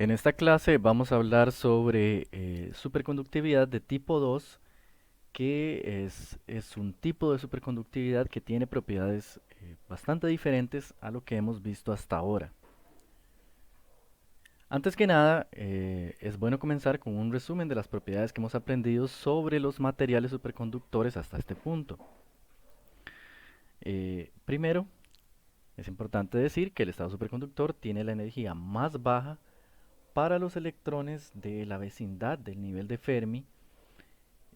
En esta clase vamos a hablar sobre superconductividad de tipo 2, que es un tipo de superconductividad que tiene propiedades bastante diferentes a lo que hemos visto hasta ahora. Antes que nada, es bueno comenzar con un resumen de las propiedades que hemos aprendido sobre los materiales superconductores hasta este punto. Primero, es importante decir que el estado superconductor tiene la energía más baja para los electrones de la vecindad del nivel de Fermi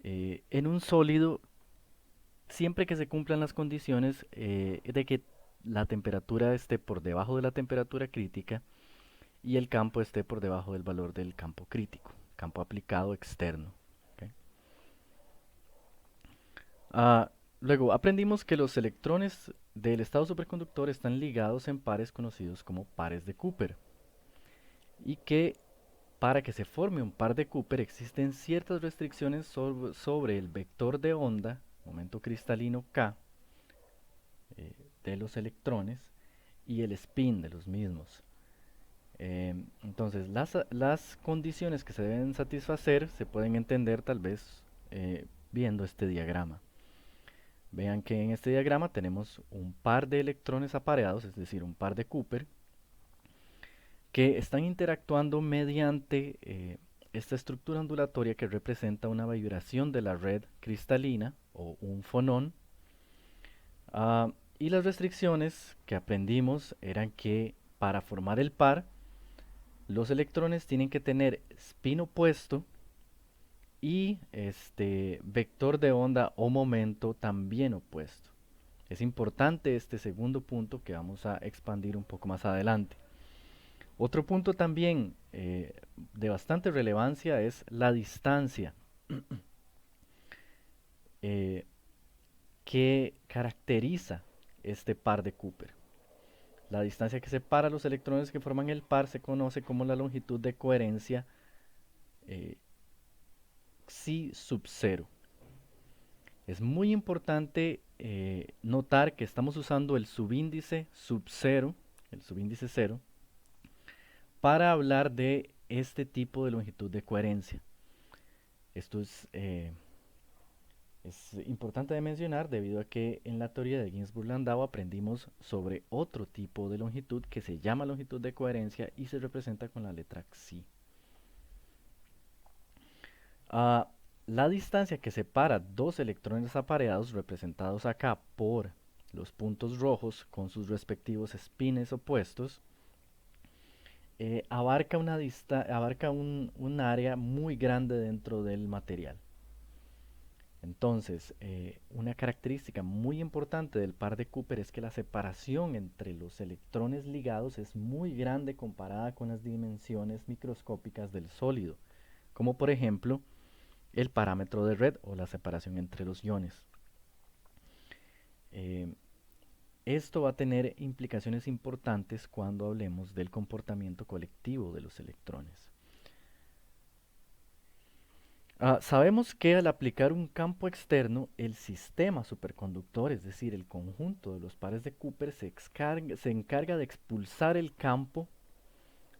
en un sólido siempre que se cumplan las condiciones de que la temperatura esté por debajo de la temperatura crítica y el campo esté por debajo del valor del campo crítico, campo aplicado externo. ¿Ok? Ah, Luego aprendimos que los electrones del estado superconductor están ligados en pares conocidos como pares de Cooper y que para que se forme un par de Cooper existen ciertas restricciones sobre el vector de onda, momento cristalino K, de los electrones y el spin de los mismos. Entonces, las condiciones que se deben satisfacer se pueden entender tal vez viendo este diagrama. Vean que en este diagrama tenemos un par de electrones apareados, es decir, un par de Cooper, que están interactuando mediante esta estructura ondulatoria que representa una vibración de la red cristalina o un fonón. Ah, y las restricciones que aprendimos eran que para formar el par, los electrones tienen que tener spin opuesto y este vector de onda o momento también opuesto. Es importante este segundo punto que vamos a expandir un poco más adelante. Otro punto también de bastante relevancia es la distancia eh, que caracteriza este par de Cooper. La distancia que separa los electrones que forman el par se conoce como la longitud de coherencia eh, psi sub 0. Es muy importante notar que estamos usando el subíndice sub 0, el subíndice 0, para hablar de este tipo de longitud de coherencia. Esto es importante de mencionar debido a que en la teoría de Ginzburg-Landau aprendimos sobre otro tipo de longitud que se llama longitud de coherencia y se representa con la letra xi. Ah, la distancia que separa dos electrones apareados representados acá por los puntos rojos con sus respectivos espines opuestos abarca un área muy grande dentro del material. Entonces, una característica muy importante del par de Cooper es que la separación entre los electrones ligados es muy grande comparada con las dimensiones microscópicas del sólido, como por ejemplo el parámetro de red o la separación entre los iones. Eh, Esto va a tener implicaciones importantes cuando hablemos del comportamiento colectivo de los electrones. Sabemos que al aplicar un campo externo, el sistema superconductor, es decir, el conjunto de los pares de Cooper, se encarga de expulsar el campo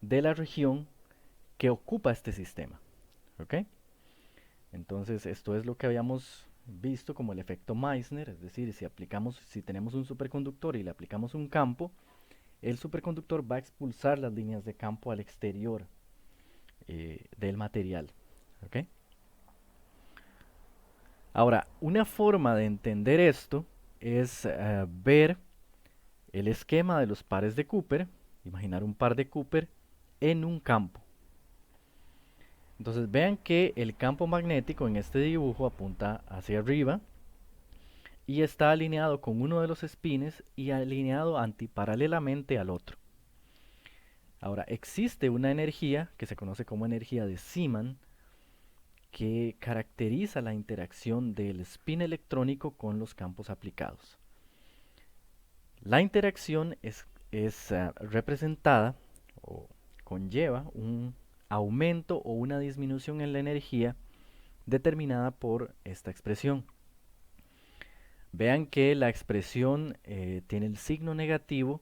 de la región que ocupa este sistema. ¿Ok? Entonces, esto es lo que habíamos visto como el efecto Meissner, es decir, si tenemos un superconductor y le aplicamos un campo, el superconductor va a expulsar las líneas de campo al exterior del material. ¿Ok? Ahora, una forma de entender esto es ver el esquema de los pares de Cooper, imaginar un par de Cooper en un campo. Entonces vean que el campo magnético en este dibujo apunta hacia arriba y está alineado con uno de los espines y alineado antiparalelamente al otro. Ahora, existe una energía que se conoce como energía de Zeeman que caracteriza la interacción del spin electrónico con los campos aplicados. La interacción es representada o conlleva un aumento o una disminución en la energía determinada por esta expresión. Vean que la expresión tiene el signo negativo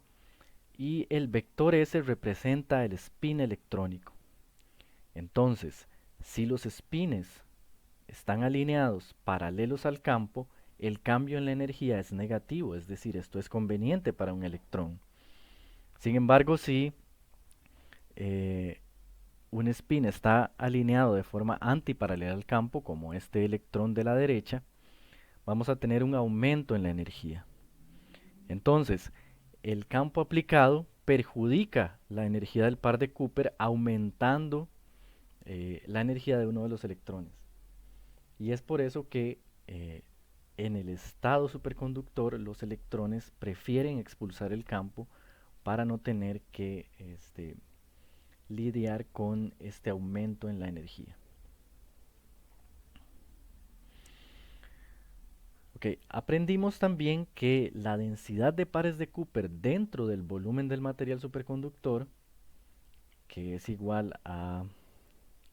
y el vector S representa el spin electrónico. Entonces, si los espines están alineados paralelos al campo, el cambio en la energía es negativo, es decir, esto es conveniente para un electrón. Sin embargo, si eh, un spin está alineado de forma antiparalela al campo, como este electrón de la derecha, vamos a tener un aumento en la energía. Entonces, el campo aplicado perjudica la energía del par de Cooper aumentando la energía de uno de los electrones. Y es por eso que en el estado superconductor los electrones prefieren expulsar el campo para no tener que lidiar con este aumento en la energía. Ok, aprendimos también que la densidad de pares de Cooper dentro del volumen del material superconductor, que es igual a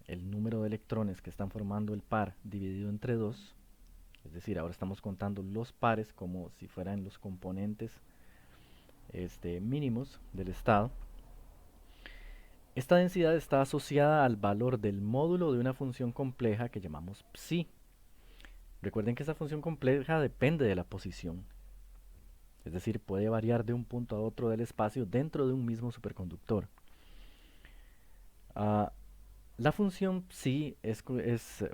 el número de electrones que están formando el par dividido entre 2, es decir, ahora estamos contando los pares como si fueran los componentes mínimos del estado. Esta densidad está asociada al valor del módulo de una función compleja que llamamos psi. Recuerden que esa función compleja depende de la posición, es decir, puede variar de un punto a otro del espacio dentro de un mismo superconductor. Ah, la función psi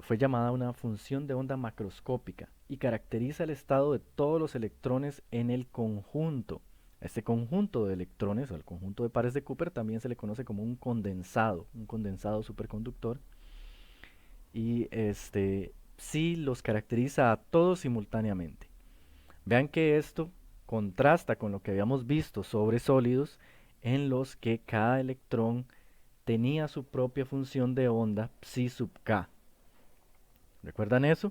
fue llamada una función de onda macroscópica y caracteriza el estado de todos los electrones en el conjunto. Este conjunto de electrones o el conjunto de pares de Cooper también se le conoce como un condensado superconductor. Y psi los caracteriza a todos simultáneamente. Vean que esto contrasta con lo que habíamos visto sobre sólidos en los que cada electrón tenía su propia función de onda psi sub k. ¿Recuerdan eso?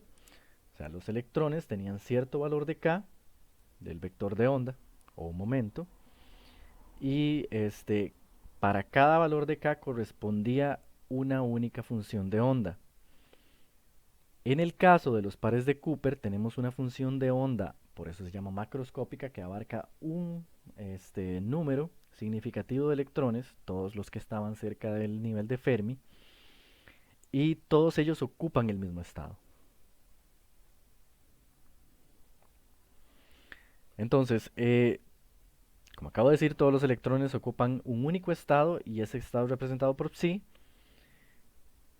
O sea, los electrones tenían cierto valor de k, del vector de onda o momento, y para cada valor de k correspondía una única función de onda. En el caso de los pares de Cooper tenemos una función de onda, por eso se llama macroscópica, que abarca un número significativo de electrones, todos los que estaban cerca del nivel de Fermi, y todos ellos ocupan el mismo estado. Entonces, como acabo de decir, todos los electrones ocupan un único estado y ese estado es representado por psi.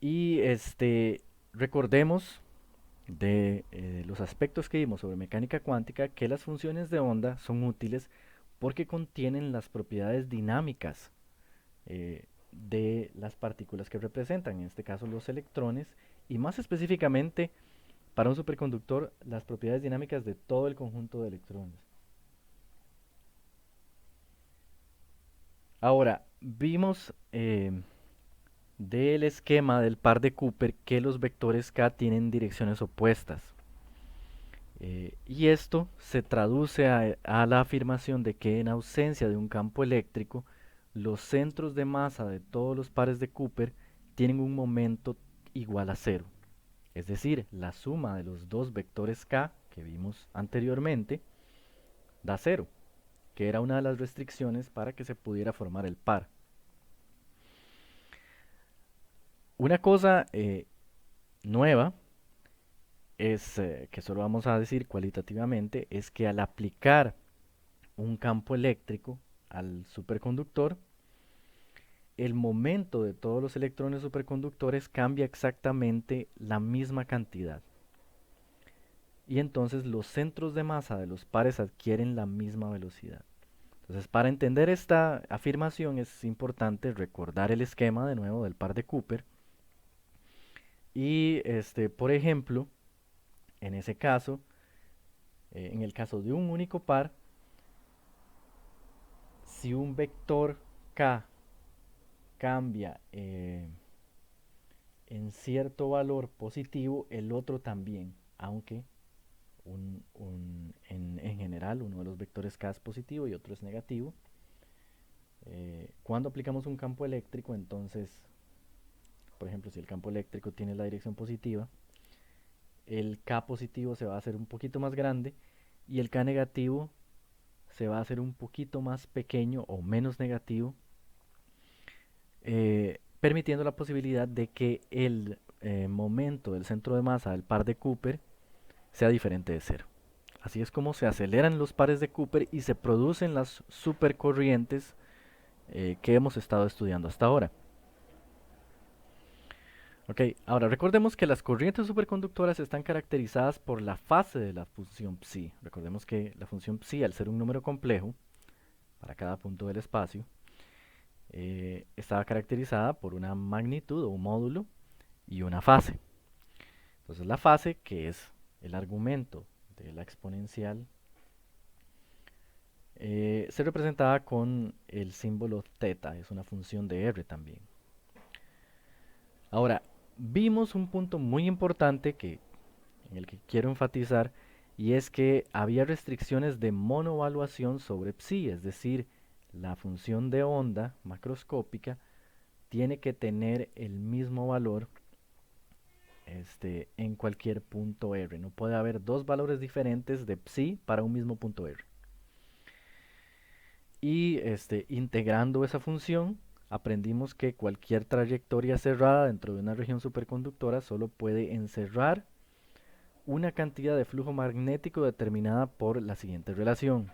Y recordemos de los aspectos que vimos sobre mecánica cuántica que las funciones de onda son útiles porque contienen las propiedades dinámicas de las partículas que representan, en este caso los electrones, y más específicamente para un superconductor las propiedades dinámicas de todo el conjunto de electrones. Ahora, vimos del esquema del par de Cooper que los vectores k tienen direcciones opuestas. Y esto se traduce a la afirmación de que en ausencia de un campo eléctrico, los centros de masa de todos los pares de Cooper tienen un momento igual a cero. Es decir, la suma de los dos vectores k que vimos anteriormente da cero, que era una de las restricciones para que se pudiera formar el par. Una cosa nueva que solo vamos a decir cualitativamente, es que al aplicar un campo eléctrico al superconductor, el momento de todos los electrones superconductores cambia exactamente la misma cantidad. Y entonces los centros de masa de los pares adquieren la misma velocidad. Entonces, para entender esta afirmación es importante recordar el esquema de nuevo del par de Cooper. Y por ejemplo, en ese caso, en el caso de un único par, si un vector k cambia en cierto valor positivo, el otro también, aunque en general uno de los vectores k es positivo y otro es negativo. Cuando aplicamos un campo eléctrico, entonces, por ejemplo, si el campo eléctrico tiene la dirección positiva, el k positivo se va a hacer un poquito más grande y el k negativo se va a hacer un poquito más pequeño o menos negativo, permitiendo la posibilidad de que el momento del centro de masa del par de Cooper sea diferente de cero. Así es como se aceleran los pares de Cooper y se producen las supercorrientes que hemos estado estudiando hasta ahora. Ok, ahora recordemos que las corrientes superconductoras están caracterizadas por la fase de la función psi. Recordemos que la función psi, al ser un número complejo para cada punto del espacio, estaba caracterizada por una magnitud o un módulo y una fase. Entonces la fase, que es el argumento de la exponencial, se representaba con el símbolo θ, es una función de r también. Ahora, vimos un punto muy importante en el que quiero enfatizar, y es que había restricciones de monovaluación sobre psi, es decir, la función de onda macroscópica tiene que tener el mismo valor en cualquier punto R. No puede haber dos valores diferentes de psi para un mismo punto R. Y integrando esa función, aprendimos que cualquier trayectoria cerrada dentro de una región superconductora solo puede encerrar una cantidad de flujo magnético determinada por la siguiente relación.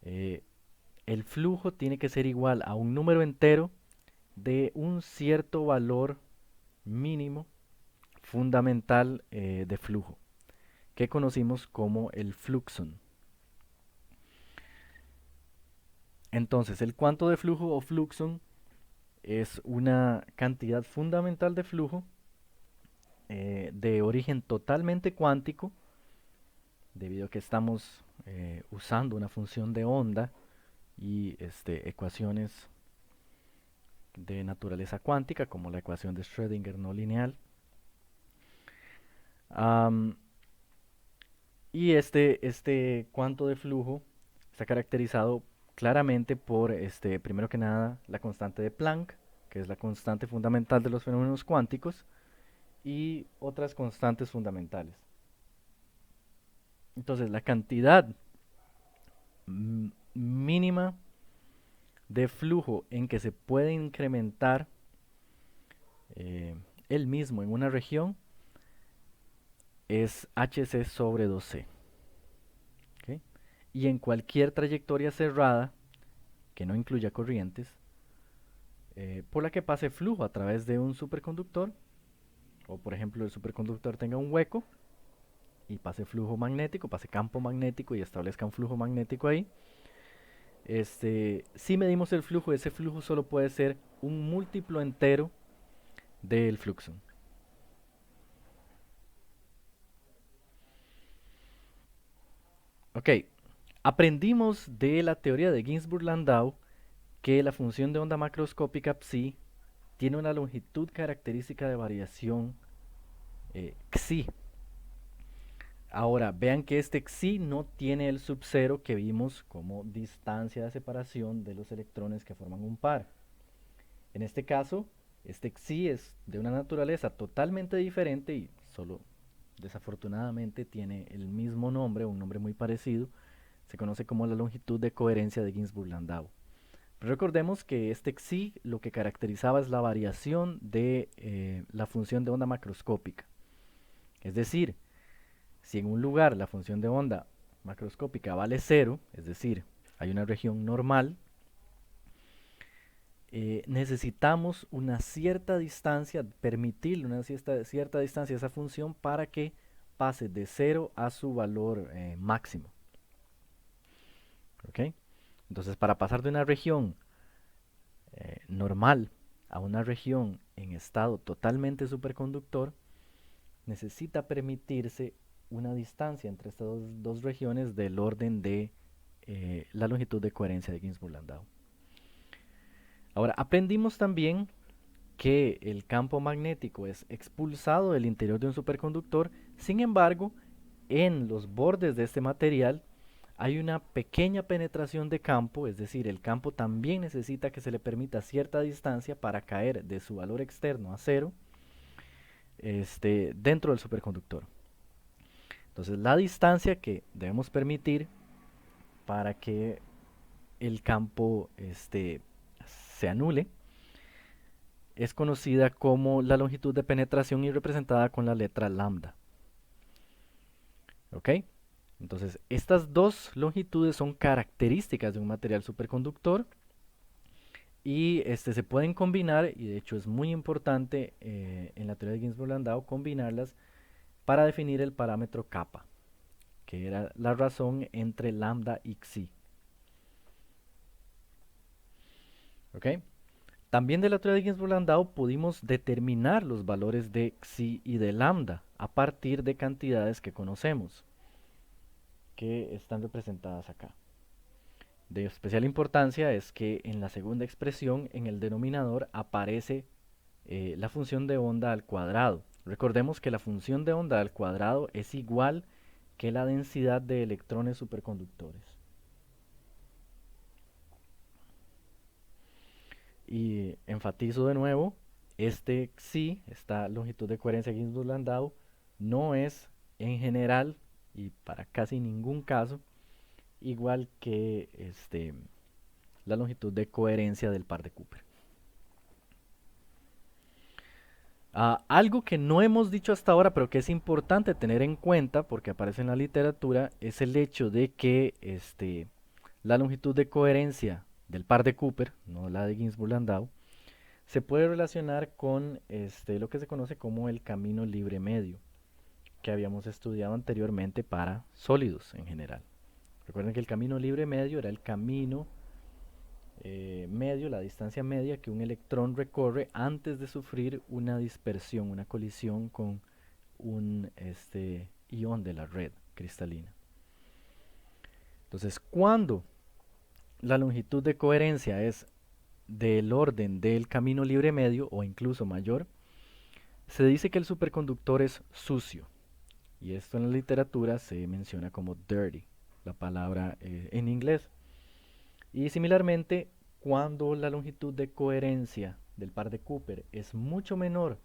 Eh, el flujo tiene que ser igual a un número entero de un cierto valor mínimo fundamental de flujo, que conocimos como el fluxon. Entonces, el cuanto de flujo o fluxon es una cantidad fundamental de flujo de origen totalmente cuántico, debido a que estamos usando una función de onda y ecuaciones de naturaleza cuántica, como la ecuación de Schrödinger no lineal. Um, y este cuanto de flujo está caracterizado claramente por, primero que nada, la constante de Planck, que es la constante fundamental de los fenómenos cuánticos, y otras constantes fundamentales. Entonces, la cantidad mínima de flujo en que se puede incrementar eh, el mismo en una región es hc sobre 2c. ¿Okay? Y en cualquier trayectoria cerrada que no incluya corrientes, por la que pase flujo a través de un superconductor, o por ejemplo el superconductor tenga un hueco y pase flujo magnético, pase campo magnético y establezca un flujo magnético ahí. Si medimos el flujo, ese flujo solo puede ser un múltiplo entero del fluxo. Ok, aprendimos de la teoría de Ginzburg-Landau que la función de onda macroscópica psi tiene una longitud característica de variación xi. Ahora, vean que este xi no tiene el subcero que vimos como distancia de separación de los electrones que forman un par. En este caso, este xi es de una naturaleza totalmente diferente y solo desafortunadamente tiene el mismo nombre, un nombre muy parecido. Se conoce como la longitud de coherencia de Ginzburg-Landau. Pero recordemos que este xi lo que caracterizaba es la variación de la función de onda macroscópica. Es decir, si en un lugar la función de onda macroscópica vale 0, es decir, hay una región normal, necesitamos una cierta distancia, permitirle una cierta distancia a esa función para que pase de 0 a su valor máximo. ¿Okay? Entonces, para pasar de una región normal a una región en estado totalmente superconductor, necesita permitirse una distancia entre estas dos regiones del orden de la longitud de coherencia de Ginzburg-Landau. Ahora, aprendimos también que el campo magnético es expulsado del interior de un superconductor. Sin embargo, en los bordes de este material hay una pequeña penetración de campo, es decir, el campo también necesita que se le permita cierta distancia para caer de su valor externo a 0 dentro del superconductor. Entonces, la distancia que debemos permitir para que el campo se anule es conocida como la longitud de penetración y representada con la letra lambda. ¿Ok? Entonces, estas dos longitudes son características de un material superconductor y se pueden combinar, y de hecho es muy importante en la teoría de Ginzburg-Landau combinarlas para definir el parámetro kappa, que era la razón entre lambda y xi. ¿Ok? También de la teoría de Ginzburg-Landau pudimos determinar los valores de xi y de lambda a partir de cantidades que conocemos, que están representadas acá. De especial importancia es que en la segunda expresión, en el denominador, aparece la función de onda al cuadrado. Recordemos que la función de onda al cuadrado es igual que la densidad de electrones superconductores. Y enfatizo de nuevo, este xi, esta longitud de coherencia Ginzburg-Landau, no es en general y para casi ningún caso igual que la longitud de coherencia del par de Cooper. Algo que no hemos dicho hasta ahora, pero que es importante tener en cuenta, porque aparece en la literatura, es el hecho de que la longitud de coherencia del par de Cooper, no la de Ginzburg-Landau, se puede relacionar con lo que se conoce como el camino libre medio, que habíamos estudiado anteriormente para sólidos en general. Recuerden que el camino libre medio era el camino medio, la distancia media que un electrón recorre antes de sufrir una dispersión, una colisión con un ion de la red cristalina. Entonces, cuando la longitud de coherencia es del orden del camino libre medio o incluso mayor, se dice que el superconductor es sucio. Y esto en la literatura se menciona como dirty, la palabra en inglés. Y similarmente, cuando la longitud de coherencia del par de Cooper es mucho menor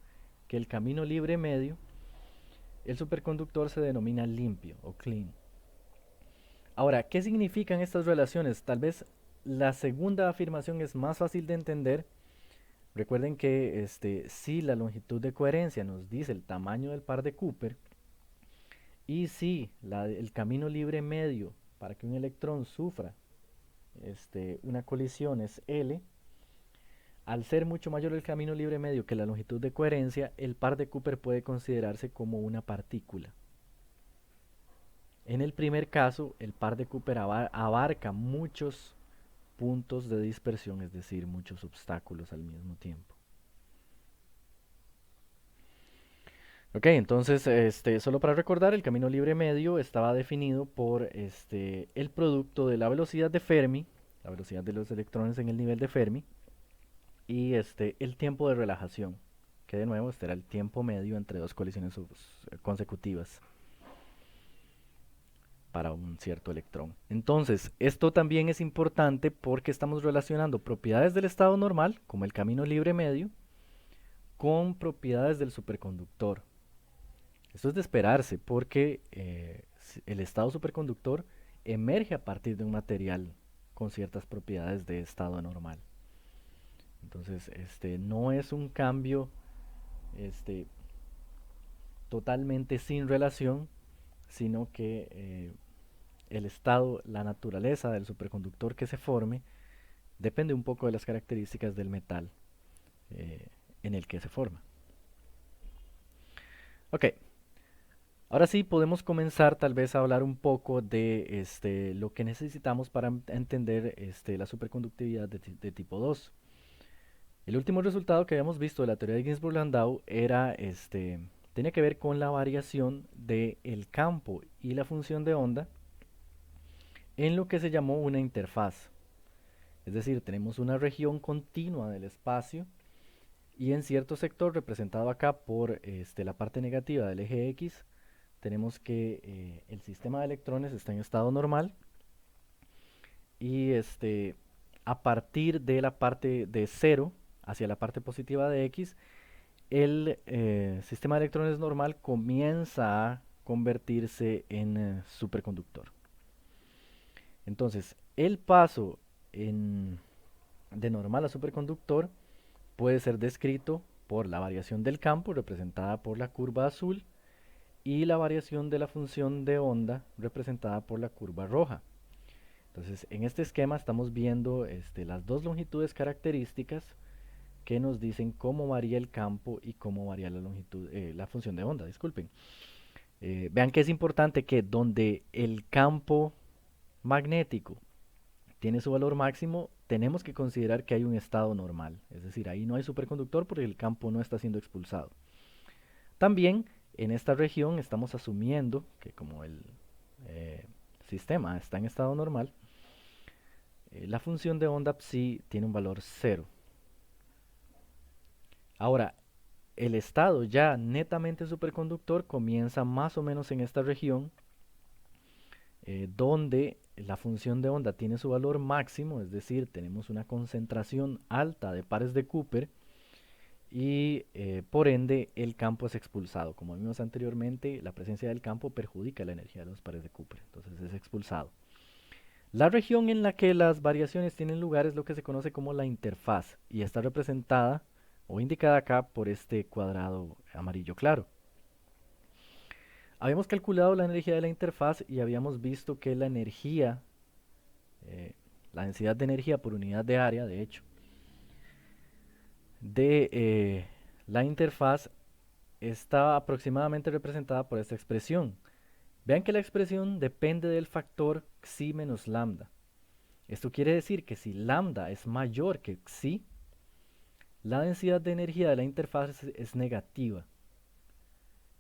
que el camino libre medio, el superconductor se denomina limpio o clean. Ahora, ¿qué significan estas relaciones? Tal vez la segunda afirmación es más fácil de entender. Recuerden que si la longitud de coherencia nos dice el tamaño del par de Cooper y si el camino libre medio para que un electrón sufra una colisión es L, al ser mucho mayor el camino libre medio que la longitud de coherencia, el par de Cooper puede considerarse como una partícula. En el primer caso, el par de Cooper abarca muchos puntos de dispersión, es decir, muchos obstáculos al mismo tiempo. Ok, entonces, solo para recordar, el camino libre medio estaba definido por el producto de la velocidad de Fermi, la velocidad de los electrones en el nivel de Fermi, y el tiempo de relajación, que de nuevo era el tiempo medio entre dos colisiones consecutivas para un cierto electrón. Entonces, esto también es importante porque estamos relacionando propiedades del estado normal, como el camino libre medio, con propiedades del superconductor. Esto es de esperarse porque el estado superconductor emerge a partir de un material con ciertas propiedades de estado normal. Entonces, no es un cambio este, totalmente sin relación, sino que el estado, la naturaleza del superconductor que se forme, depende un poco de las características del metal en el que se forma. Ok, ahora sí podemos comenzar tal vez a hablar un poco de lo que necesitamos para entender la superconductividad de tipo 2. El último resultado que habíamos visto de la teoría de Ginzburg-Landau era tenía que ver con la variación del campo y la función de onda en lo que se llamó una interfaz. Es decir, tenemos una región continua del espacio y en cierto sector representado acá por la parte negativa del eje X, tenemos que el sistema de electrones está en estado normal y a partir de la parte de 0 hacia la parte positiva de X, el sistema de electrones normal comienza a convertirse en superconductor. Entonces, el paso de normal a superconductor puede ser descrito por la variación del campo representada por la curva azul y la variación de la función de onda representada por la curva roja. Entonces, en este esquema estamos viendo las dos longitudes características que nos dicen cómo varía el campo y cómo varía la longitud, la función de onda, disculpen. Vean que es importante que donde el campo magnético tiene su valor máximo, tenemos que considerar que hay un estado normal. Es decir, ahí no hay superconductor porque el campo no está siendo expulsado. También en esta región estamos asumiendo que como el eh, sistema está en estado normal, la función de onda psi tiene un valor cero. Ahora, el estado ya netamente superconductor comienza más o menos en esta región, donde la función de onda tiene su valor máximo, es decir, tenemos una concentración alta de pares de Cooper y por ende el campo es expulsado. Como vimos anteriormente, la presencia del campo perjudica la energía de los pares de Cooper, entonces es expulsado. La región en la que las variaciones tienen lugar es lo que se conoce como la interfaz y está representada o indicada acá por este cuadrado amarillo claro. Habíamos calculado la energía de la interfaz y habíamos visto que la energía, la densidad de energía por unidad de área, de hecho, de la interfaz está aproximadamente representada por esta expresión. Vean que la expresión depende del factor xi menos lambda. Esto quiere decir que si lambda es mayor que xi, la densidad de energía de la interfaz es negativa.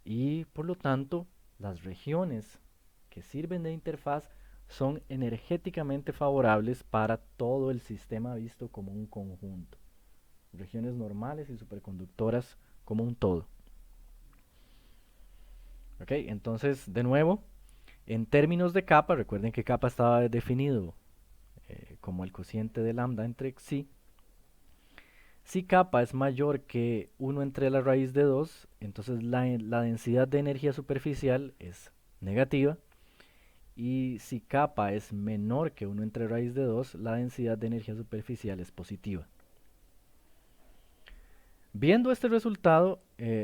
Y por lo tanto, las regiones que sirven de interfaz son energéticamente favorables para todo el sistema visto como un conjunto. Regiones normales y superconductoras como un todo. Ok, entonces de nuevo, en términos de capa, recuerden que capa estaba definido como el cociente de lambda entre xi. Si capa es mayor que 1 entre la raíz de 2, entonces la densidad de energía superficial es negativa. Y si capa es menor que 1 entre raíz de 2, la densidad de energía superficial es positiva. Viendo este resultado,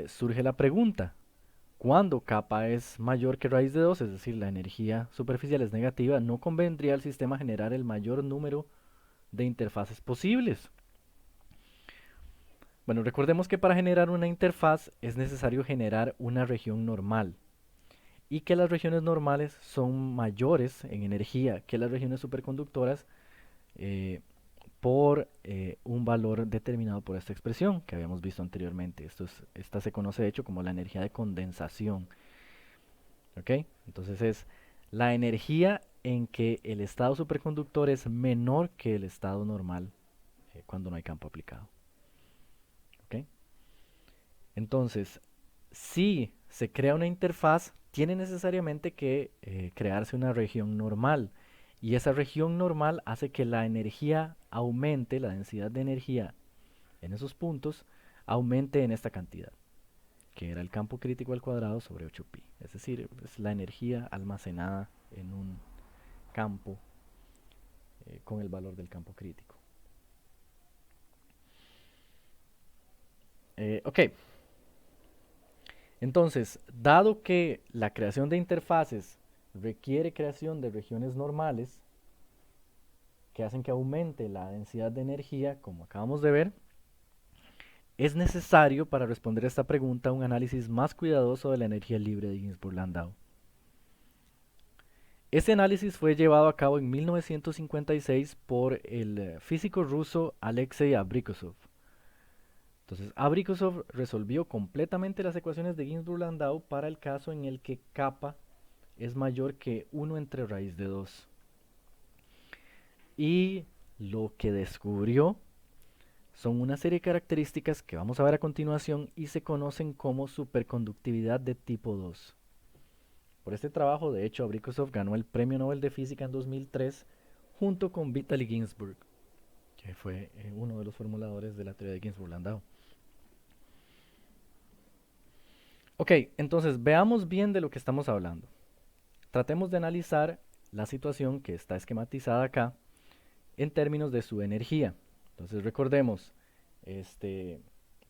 surge la pregunta, cuando capa es mayor que raíz de 2, es decir, la energía superficial es negativa, ¿no convendría al sistema generar el mayor número de interfaces posibles? Bueno, recordemos que para generar una interfaz es necesario generar una región normal y que las regiones normales son mayores en energía que las regiones superconductoras eh, por un valor determinado por esta expresión que habíamos visto anteriormente. Esta se conoce de hecho como la energía de condensación. ¿Ok? Entonces es la energía en que el estado superconductor es menor que el estado normal cuando no hay campo aplicado. ¿Ok? Entonces, si se crea una interfaz, tiene necesariamente que crearse una región normal. Y esa región normal hace que la energía aumente, la densidad de energía en esos puntos aumente en esta cantidad, que era el campo crítico al cuadrado sobre 8pi. Es decir, es la energía almacenada en un campo con el valor del campo crítico. Ok, entonces, dado que la creación de interfaces requiere creación de regiones normales que hacen que aumente la densidad de energía, como acabamos de ver, es necesario para responder a esta pregunta un análisis más cuidadoso de la energía libre de Ginzburg-Landau. Ese análisis fue llevado a cabo en 1956 por el físico ruso Alexei Abrikosov. Entonces, Abrikosov resolvió completamente las ecuaciones de Ginzburg-Landau para el caso en el que kappa es mayor que 1 entre raíz de 2. Y lo que descubrió son una serie de características que vamos a ver a continuación y se conocen como superconductividad de tipo 2. Por este trabajo, de hecho, Abrikosov ganó el Premio Nobel de Física en 2003 junto con Vitaly Ginzburg, que fue uno de los formuladores de la teoría de Ginzburg-Landau. Ok, entonces veamos bien de lo que estamos hablando. Tratemos de analizar la situación que está esquematizada acá en términos de su energía. Entonces recordemos,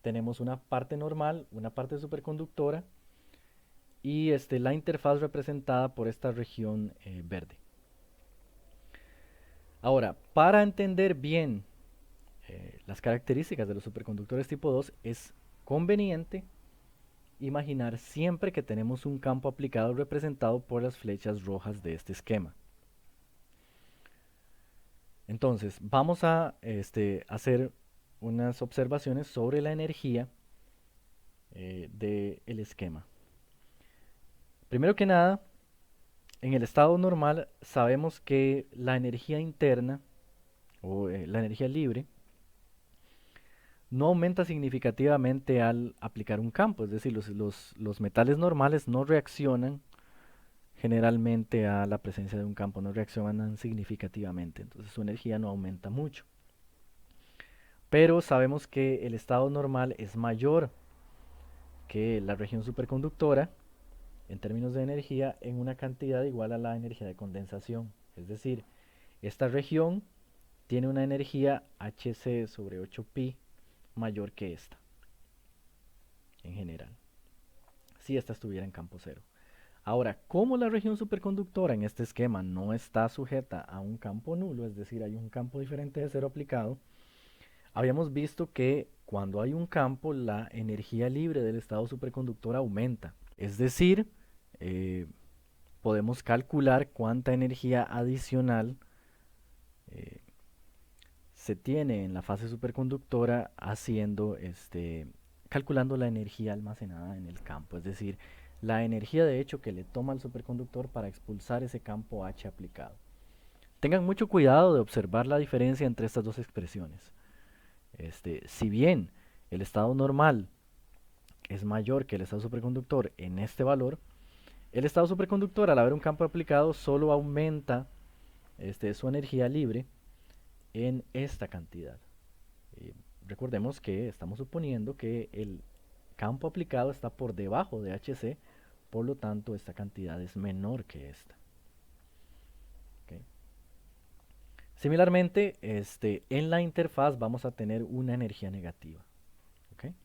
tenemos una parte normal, una parte superconductora y la interfaz representada por esta región verde. Ahora, para entender bien las características de los superconductores tipo 2, es conveniente imaginar siempre que tenemos un campo aplicado representado por las flechas rojas de este esquema. Entonces, vamos a hacer unas observaciones sobre la energía del esquema. Primero que nada, en el estado normal sabemos que la energía interna o la energía libre no aumenta significativamente al aplicar un campo, es decir, los metales normales no reaccionan generalmente a la presencia de un campo, no reaccionan significativamente, entonces su energía no aumenta mucho. Pero sabemos que el estado normal es mayor que la región superconductora en términos de energía en una cantidad igual a la energía de condensación. Es decir, esta región tiene una energía Hc sobre 8pi mayor que esta, en general, si esta estuviera en campo cero. Ahora, como la región superconductora en este esquema no está sujeta a un campo nulo, es decir, hay un campo diferente de cero aplicado, habíamos visto que cuando hay un campo, la energía libre del estado superconductor aumenta. Es decir, eh, podemos calcular cuánta energía adicional eh, se tiene en la fase superconductora haciendo calculando la energía almacenada en el campo, es decir, la energía de hecho que le toma al superconductor para expulsar ese campo H aplicado. Tengan mucho cuidado de observar la diferencia entre estas dos expresiones. Si bien el estado normal es mayor que el estado superconductor en este valor, el estado superconductor al haber un campo aplicado solo aumenta su energía libre en esta cantidad. Recordemos que estamos suponiendo que el campo aplicado está por debajo de Hc, por lo tanto esta cantidad es menor que esta. ¿Okay? Similarmente, en la interfaz vamos a tener una energía negativa. ¿Okay?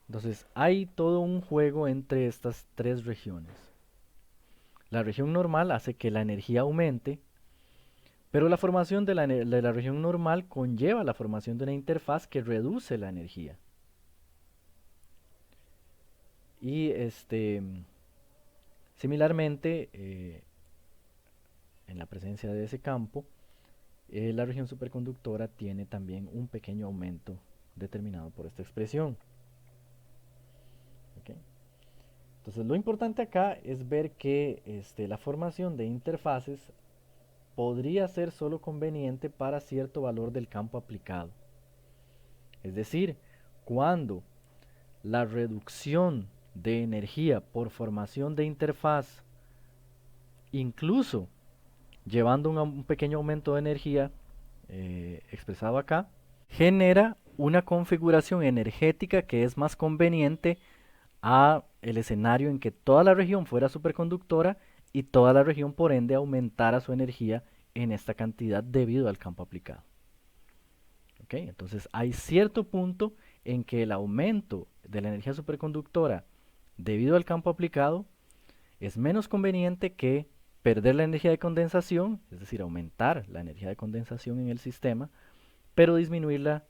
Entonces hay todo un juego entre estas tres regiones. La región normal hace que la energía aumente, pero la formación de la región normal conlleva la formación de una interfaz que reduce la energía. Y similarmente, en la presencia de ese campo, la región superconductora tiene también un pequeño aumento determinado por esta expresión. ¿Okay? Entonces lo importante acá es ver que la formación de interfaces podría ser solo conveniente para cierto valor del campo aplicado. Es decir, cuando la reducción de energía por formación de interfaz, incluso llevando un pequeño aumento de energía expresado acá, genera una configuración energética que es más conveniente a el escenario en que toda la región fuera superconductora y toda la región por ende aumentara su energía en esta cantidad debido al campo aplicado. ¿Okay? Entonces hay cierto punto en que el aumento de la energía superconductora debido al campo aplicado es menos conveniente que perder la energía de condensación, es decir, aumentar la energía de condensación en el sistema, pero disminuir la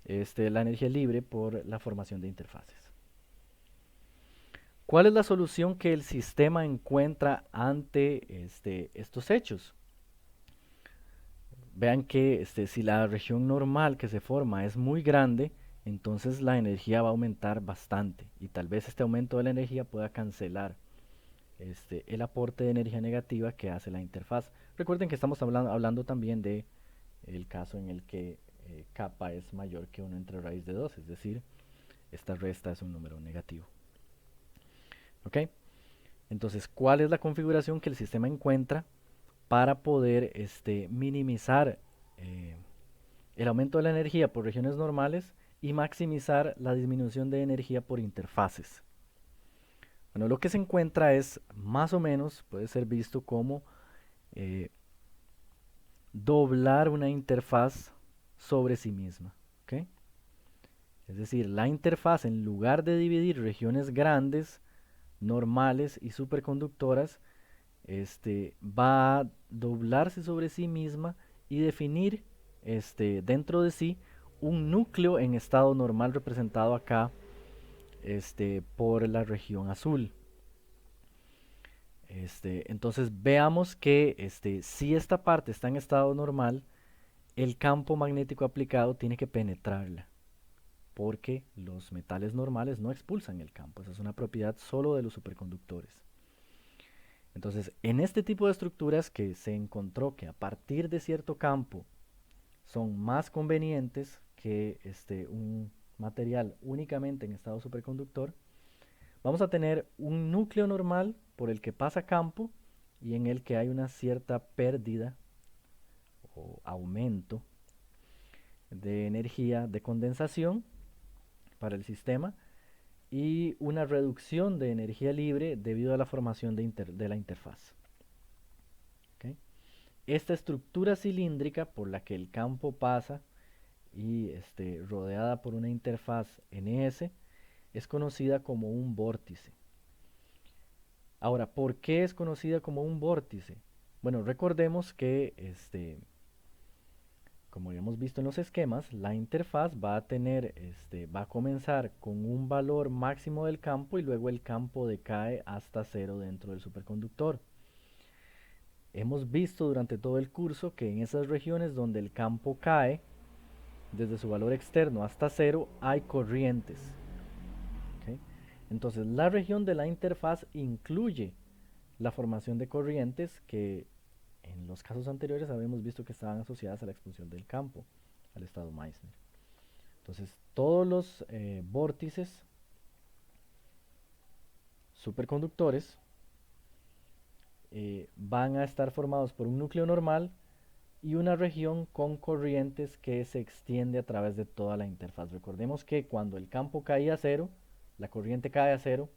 energía libre por la formación de interfaces. ¿Cuál es la solución que el sistema encuentra ante estos hechos? Vean que si la región normal que se forma es muy grande, entonces la energía va a aumentar bastante y tal vez este aumento de la energía pueda cancelar el aporte de energía negativa que hace la interfaz. Recuerden que estamos hablando también de el caso en el que kappa es mayor que 1 entre raíz de 2, es decir, esta resta es un número negativo. ¿Ok? Entonces, ¿cuál es la configuración que el sistema encuentra para poder minimizar el aumento de la energía por regiones normales y maximizar la disminución de energía por interfaces? Bueno, lo que se encuentra es más o menos, puede ser visto como doblar una interfaz sobre sí misma. ¿Okay? Es decir, la interfaz, en lugar de dividir regiones grandes, normales y superconductoras, va a doblarse sobre sí misma y definir dentro de sí un núcleo en estado normal representado acá por la región azul. Entonces veamos que si esta parte está en estado normal, el campo magnético aplicado tiene que penetrarla, porque los metales normales no expulsan el campo. Esa es una propiedad solo de los superconductores. Entonces, en este tipo de estructuras que se encontró que a partir de cierto campo son más convenientes que un material únicamente en estado superconductor, vamos a tener un núcleo normal por el que pasa campo y en el que hay una cierta pérdida o aumento de energía de condensación para el sistema y una reducción de energía libre debido a la formación de la interfaz. ¿Okay? Esta estructura cilíndrica por la que el campo pasa y rodeada por una interfaz NS es conocida como un vórtice. Ahora, ¿por qué es conocida como un vórtice? Bueno, recordemos que como habíamos visto en los esquemas, la interfaz va a tener, va a comenzar con un valor máximo del campo y luego el campo decae hasta cero dentro del superconductor. Hemos visto durante todo el curso que en esas regiones donde el campo cae, desde su valor externo hasta cero, hay corrientes. ¿Okay? Entonces, la región de la interfaz incluye la formación de corrientes que en los casos anteriores habíamos visto que estaban asociadas a la expulsión del campo, al estado Meissner. Entonces, todos los vórtices superconductores van a estar formados por un núcleo normal y una región con corrientes que se extiende a través de toda la interfaz. Recordemos que cuando el campo cae a cero, la corriente cae a cero,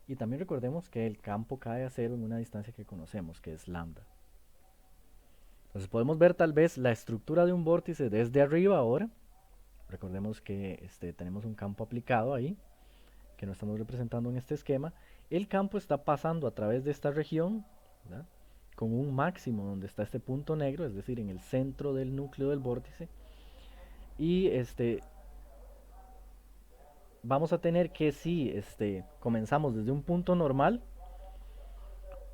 y también recordemos que el campo cae a cero en una distancia que conocemos, que es lambda. Entonces podemos ver tal vez la estructura de un vórtice desde arriba ahora. Recordemos que tenemos un campo aplicado ahí, que no estamos representando en este esquema. El campo está pasando a través de esta región, ¿verdad?, con un máximo donde está este punto negro, es decir, en el centro del núcleo del vórtice. Y vamos a tener que, si comenzamos desde un punto normal,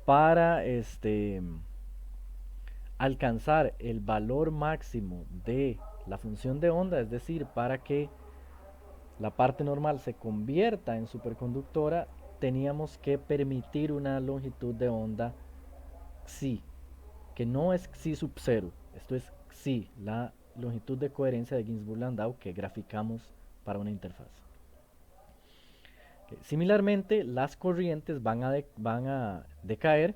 para alcanzar el valor máximo de la función de onda, es decir, para que la parte normal se convierta en superconductora, teníamos que permitir una longitud de onda xi, que no es xi sub 0, esto es xi, la longitud de coherencia de Ginzburg-Landau que graficamos para una interfaz. Similarmente, las corrientes van a decaer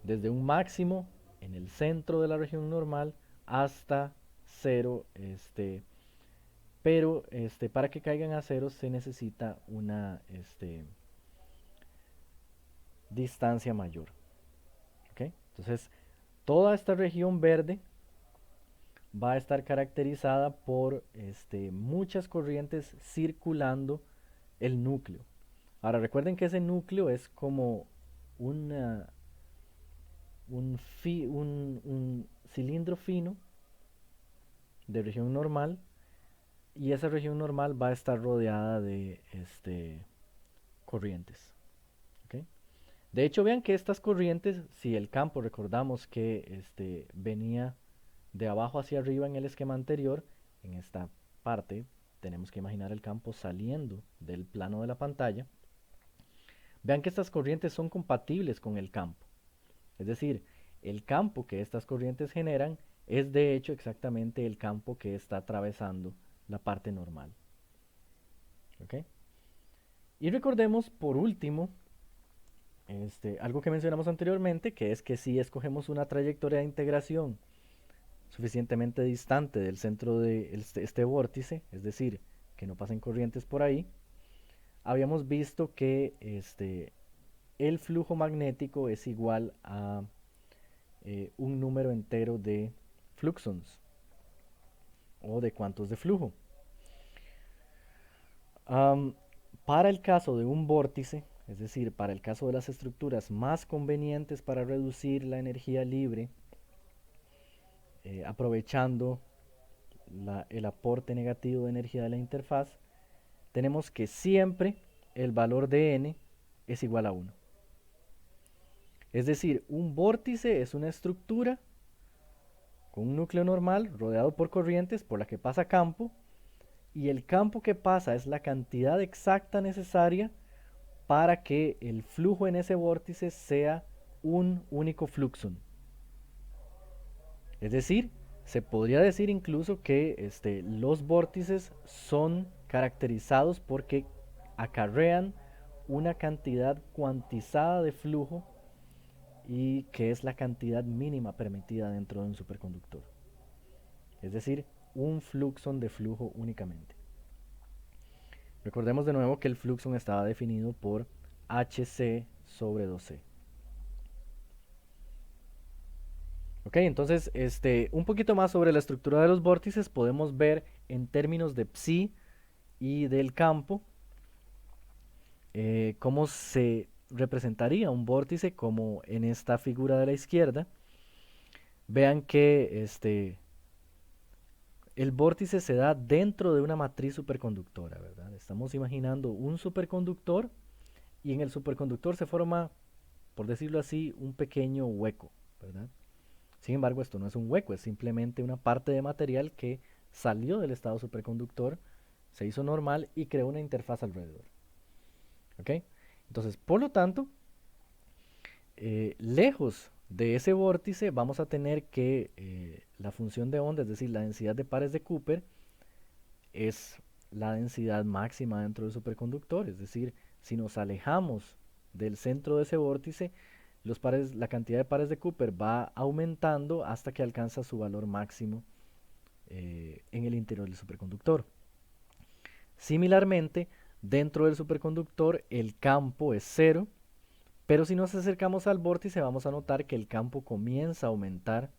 desde un máximo en el centro de la región normal hasta cero, pero para que caigan a cero se necesita una distancia mayor. ¿Okay? Entonces, toda esta región verde va a estar caracterizada por muchas corrientes circulando el núcleo. Ahora recuerden que ese núcleo es como una, un cilindro fino de región normal, y esa región normal va a estar rodeada de corrientes. ¿Okay? De hecho, vean que estas corrientes, si el campo recordamos que venía de abajo hacia arriba en el esquema anterior, en esta parte tenemos que imaginar el campo saliendo del plano de la pantalla. Vean que estas corrientes son compatibles con el campo. Es decir, el campo que estas corrientes generan es de hecho exactamente el campo que está atravesando la parte normal. ¿Okay? Y recordemos por último algo que mencionamos anteriormente, que es que si escogemos una trayectoria de integración suficientemente distante del centro de este vórtice, es decir, que no pasen corrientes por ahí, habíamos visto que el flujo magnético es igual a un número entero de fluxons o de cuantos de flujo. Am, para el caso de un vórtice, es decir, para el caso de las estructuras más convenientes para reducir la energía libre, aprovechando el aporte negativo de energía de la interfaz, tenemos que siempre el valor de n es igual a 1. Es decir, un vórtice es una estructura con un núcleo normal rodeado por corrientes por la que pasa campo, y el campo que pasa es la cantidad exacta necesaria para que el flujo en ese vórtice sea un único fluxón. Es decir, se podría decir incluso que los vórtices son caracterizados porque acarrean una cantidad cuantizada de flujo y que es la cantidad mínima permitida dentro de un superconductor. Es decir, un fluxón de flujo únicamente. Recordemos de nuevo que el fluxón estaba definido por Hc sobre 2c. Ok, entonces un poquito más sobre la estructura de los vórtices podemos ver en términos de psi y del campo cómo se representaría un vórtice como en esta figura de la izquierda. Vean que el vórtice se da dentro de una matriz superconductora, ¿verdad? Estamos imaginando un superconductor y en el superconductor se forma, por decirlo así, un pequeño hueco, ¿verdad? Sin embargo, esto no es un hueco, es simplemente una parte de material que salió del estado superconductor, se hizo normal y creó una interfaz alrededor. ¿Ok? Entonces, por lo tanto, lejos de ese vórtice vamos a tener que la función de onda, es decir, la densidad de pares de Cooper, es la densidad máxima dentro del superconductor. Es decir, si nos alejamos del centro de ese vórtice, la cantidad de pares de Cooper va aumentando hasta que alcanza su valor máximo en el interior del superconductor. Similarmente, dentro del superconductor el campo es cero, pero si nos acercamos al vórtice vamos a notar que el campo comienza a aumentar,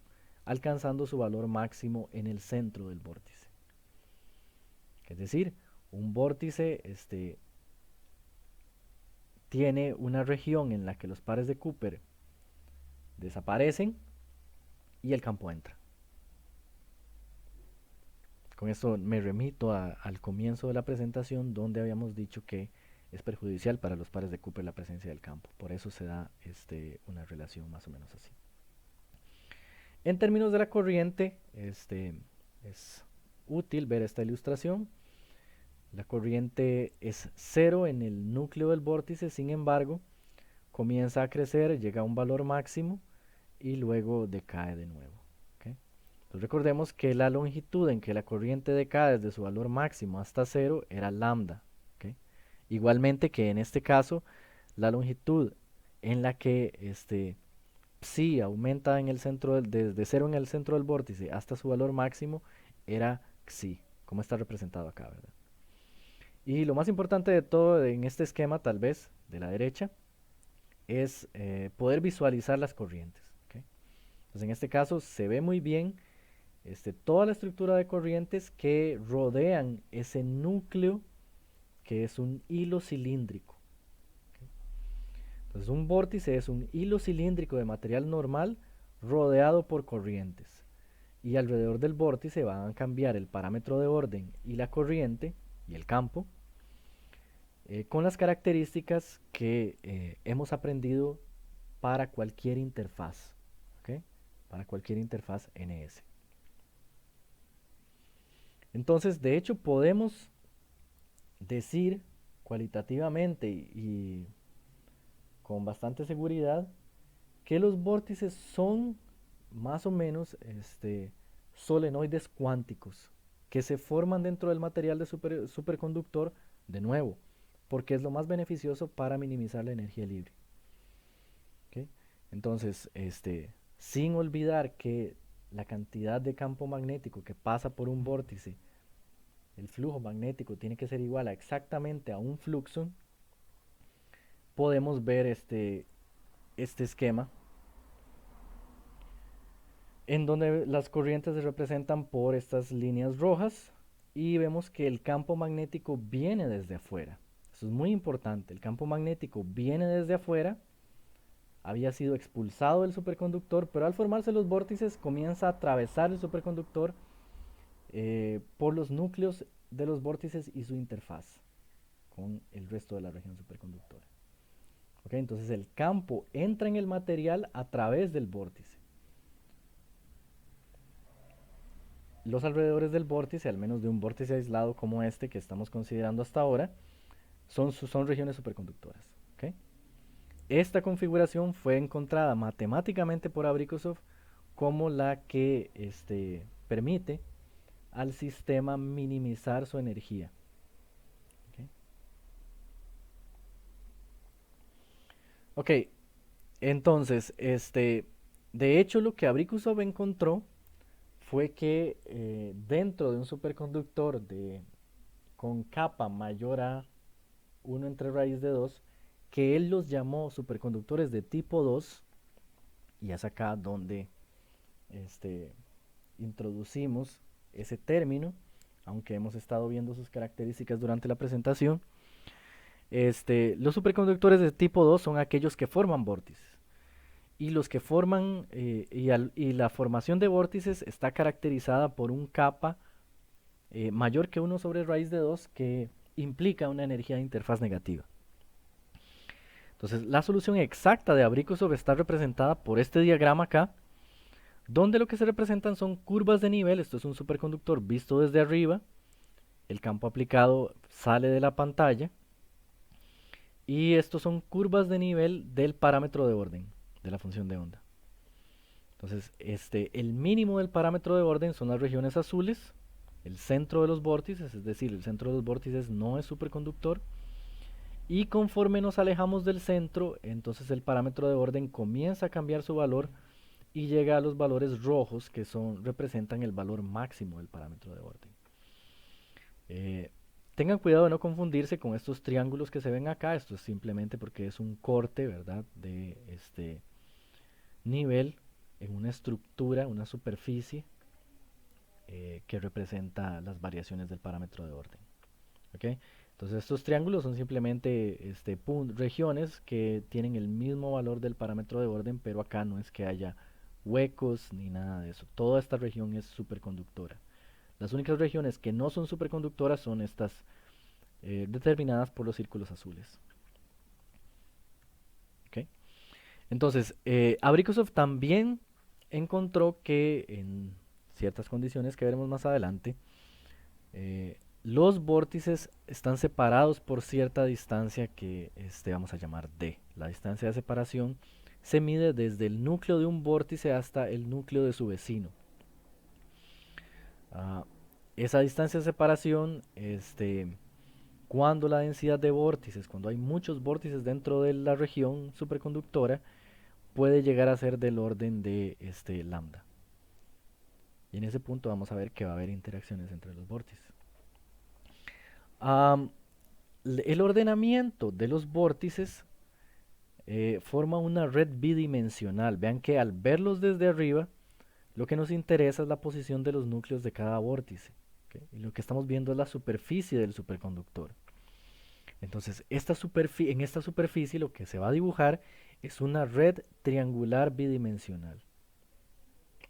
alcanzando su valor máximo en el centro del vórtice. Es decir, un vórtice tiene una región en la que los pares de Cooper desaparecen y el campo entra. Con esto me remito al comienzo de la presentación donde habíamos dicho que es perjudicial para los pares de Cooper la presencia del campo. Por eso se da una relación más o menos así. En términos de la corriente, es útil ver esta ilustración. La corriente es cero en el núcleo del vórtice, sin embargo, comienza a crecer, llega a un valor máximo y luego decae de nuevo. ¿Okay? Entonces recordemos que la longitud en que la corriente decae desde su valor máximo hasta cero era lambda. ¿Okay? Igualmente que en este caso, la longitud en la que psi aumenta en el centro desde cero en el centro del vórtice hasta su valor máximo era xi, como está representado acá, ¿verdad? Y lo más importante de todo en este esquema, tal vez, de la derecha, es poder visualizar las corrientes. ¿Okay? Entonces, en este caso se ve muy bien toda la estructura de corrientes que rodean ese núcleo que es un hilo cilíndrico. ¿Okay? Entonces, un vórtice es un hilo cilíndrico de material normal rodeado por corrientes. Y alrededor del vórtice van a cambiar el parámetro de orden y la corriente y el campo con las características que hemos aprendido para cualquier interfaz, ¿okay? Para cualquier interfaz NS. Entonces, de hecho, podemos decir cualitativamente y con bastante seguridad que los vórtices son más o menos solenoides cuánticos que se forman dentro del material de superconductor de nuevo, porque es lo más beneficioso para minimizar la energía libre. ¿Okay? Entonces, sin olvidar que la cantidad de campo magnético que pasa por un vórtice, el flujo magnético tiene que ser igual a exactamente a un fluxo, podemos ver este esquema en donde las corrientes se representan por estas líneas rojas y vemos que el campo magnético viene desde afuera. Eso es muy importante. El campo magnético viene desde afuera, había sido expulsado del superconductor, pero al formarse los vórtices comienza a atravesar el superconductor por los núcleos de los vórtices y su interfaz con el resto de la región superconductora. ¿Ok? Entonces el campo entra en el material a través del vórtice. Los alrededores del vórtice, al menos de un vórtice aislado como este que estamos considerando hasta ahora, son regiones superconductoras. ¿Ok? Esta configuración fue encontrada matemáticamente por Abrikosov como la que permite al sistema minimizar su energía. ¿Ok? Ok, entonces, de hecho lo que Abrikosov encontró fue que dentro de un superconductor con capa mayor a 1 entre raíz de 2, que él los llamó superconductores de tipo 2, y es acá donde este, introducimos ese término, aunque hemos estado viendo sus características durante la presentación. Los superconductores de tipo 2 son aquellos que forman vórtices. Y los que forman, y la formación de vórtices está caracterizada por un kappa mayor que 1 sobre raíz de 2 que implica una energía de interfaz negativa. Entonces, la solución exacta de Abrikosov está representada por este diagrama acá, donde lo que se representan son curvas de nivel. Esto es un superconductor visto desde arriba. El campo aplicado sale de la pantalla. Y estos son curvas de nivel del parámetro de orden de la función de onda. Entonces, el mínimo del parámetro de orden son las regiones azules, el centro de los vórtices, es decir, el centro de los vórtices no es superconductor. Y conforme nos alejamos del centro, entonces el parámetro de orden comienza a cambiar su valor y llega a los valores rojos que representan el valor máximo del parámetro de orden. Eh, Tengan cuidado de no confundirse con estos triángulos que se ven acá. Esto es simplemente porque es un corte, ¿verdad?, de este nivel en una estructura, una superficie que representa las variaciones del parámetro de orden. ¿Ok? Entonces estos triángulos son simplemente regiones que tienen el mismo valor del parámetro de orden, pero acá no es que haya huecos ni nada de eso. Toda esta región es superconductora. Las únicas regiones que no son superconductoras son estas determinadas por los círculos azules. ¿Ok? Entonces, Abrikosov también encontró que en ciertas condiciones que veremos más adelante, los vórtices están separados por cierta distancia que vamos a llamar D. La distancia de separación se mide desde el núcleo de un vórtice hasta el núcleo de su vecino. Ah, esa distancia de separación, cuando la densidad de vórtices, cuando hay muchos vórtices dentro de la región superconductora, puede llegar a ser del orden de lambda. Y en ese punto vamos a ver que va a haber interacciones entre los vórtices. Um, el ordenamiento de los vórtices forma una red bidimensional. Vean que al verlos desde arriba, lo que nos interesa es la posición de los núcleos de cada vórtice. ¿Okay? Y lo que estamos viendo es la superficie del superconductor. Entonces, en esta superficie lo que se va a dibujar es una red triangular bidimensional.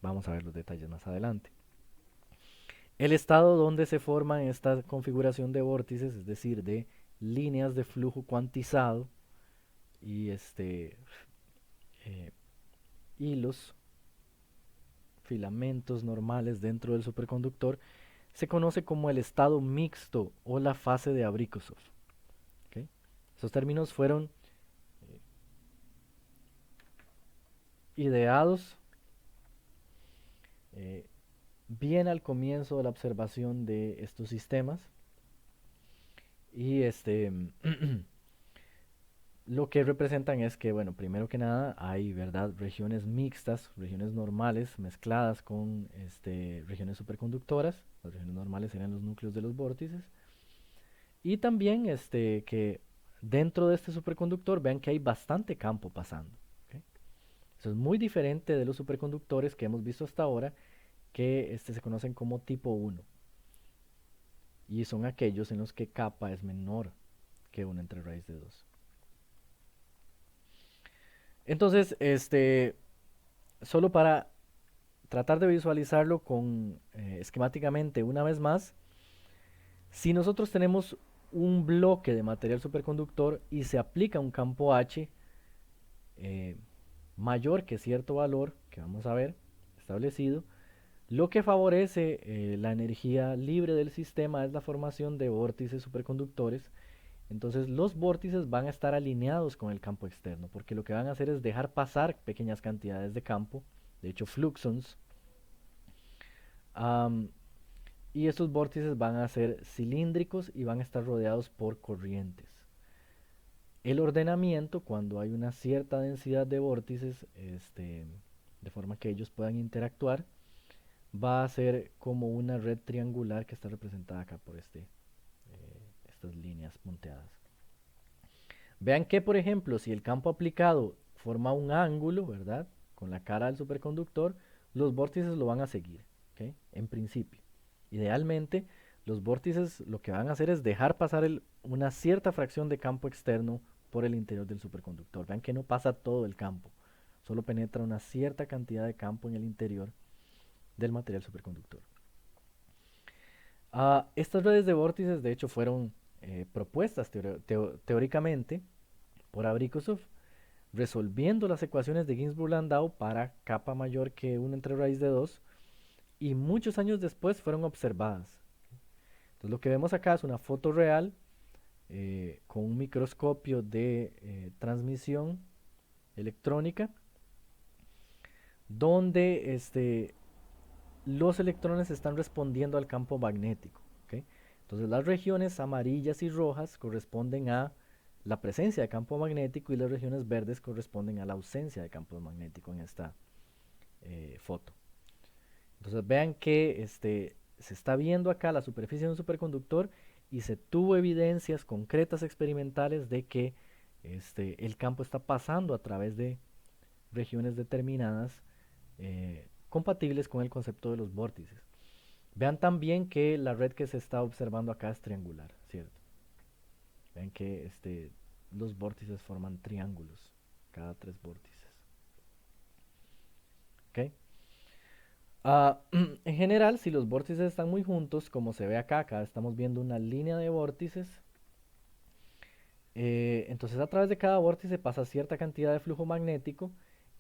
Vamos a ver los detalles más adelante. El estado donde se forma esta configuración de vórtices, es decir, de líneas de flujo cuantizado y hilos, filamentos normales dentro del superconductor, se conoce como el estado mixto o la fase de Abrikosov. ¿Okay? Esos términos fueron ideados bien al comienzo de la observación de estos sistemas y lo que representan es que, bueno, primero que nada hay, ¿verdad?, regiones mixtas, regiones normales mezcladas con regiones superconductoras. Las regiones normales serían los núcleos de los vórtices. Y también que dentro de este superconductor vean que hay bastante campo pasando. ¿Okay? Eso es muy diferente de los superconductores que hemos visto hasta ahora, que se conocen como tipo 1. y son aquellos en los que kappa es menor que 1 entre raíz de 2. Entonces, solo para tratar de visualizarlo con esquemáticamente una vez más, si nosotros tenemos un bloque de material superconductor y se aplica un campo H eh, mayor que cierto valor que vamos a ver establecido, lo que favorece la energía libre del sistema es la formación de vórtices superconductores. Entonces los vórtices van a estar alineados con el campo externo, porque lo que van a hacer es dejar pasar pequeñas cantidades de campo, de hecho fluxons, um, y estos vórtices van a ser cilíndricos y van a estar rodeados por corrientes. El ordenamiento, cuando hay una cierta densidad de vórtices, de forma que ellos puedan interactuar, va a ser como una red triangular que está representada acá por estas líneas punteadas. Vean que, por ejemplo, si el campo aplicado forma un ángulo, ¿verdad? Con la cara del superconductor, los vórtices lo van a seguir, ¿ok? En principio. Idealmente, los vórtices lo que van a hacer es dejar pasar una cierta fracción de campo externo por el interior del superconductor. Vean que no pasa todo el campo, solo penetra una cierta cantidad de campo en el interior del material superconductor. Estas redes de vórtices, de hecho, fueron propuestas teóricamente por Abrikosov, resolviendo las ecuaciones de Ginzburg-Landau para kappa mayor que 1 entre raíz de 2, y muchos años después fueron observadas. Entonces lo que vemos acá es una foto real con un microscopio de transmisión electrónica, donde los electrones están respondiendo al campo magnético. ¿Okay? Entonces las regiones amarillas y rojas corresponden a la presencia de campo magnético y las regiones verdes corresponden a la ausencia de campo magnético en esta foto. Entonces vean que se está viendo acá la superficie de un superconductor y se tuvo evidencias concretas experimentales de que el campo está pasando a través de regiones determinadas compatibles con el concepto de los vórtices. Vean también que la red que se está observando acá es triangular, ¿cierto? Vean que los vórtices forman triángulos, cada 3 vórtices. ¿Ok? En general, si los vórtices están muy juntos, como se ve acá estamos viendo una línea de vórtices. Entonces a través de cada vórtice pasa cierta cantidad de flujo magnético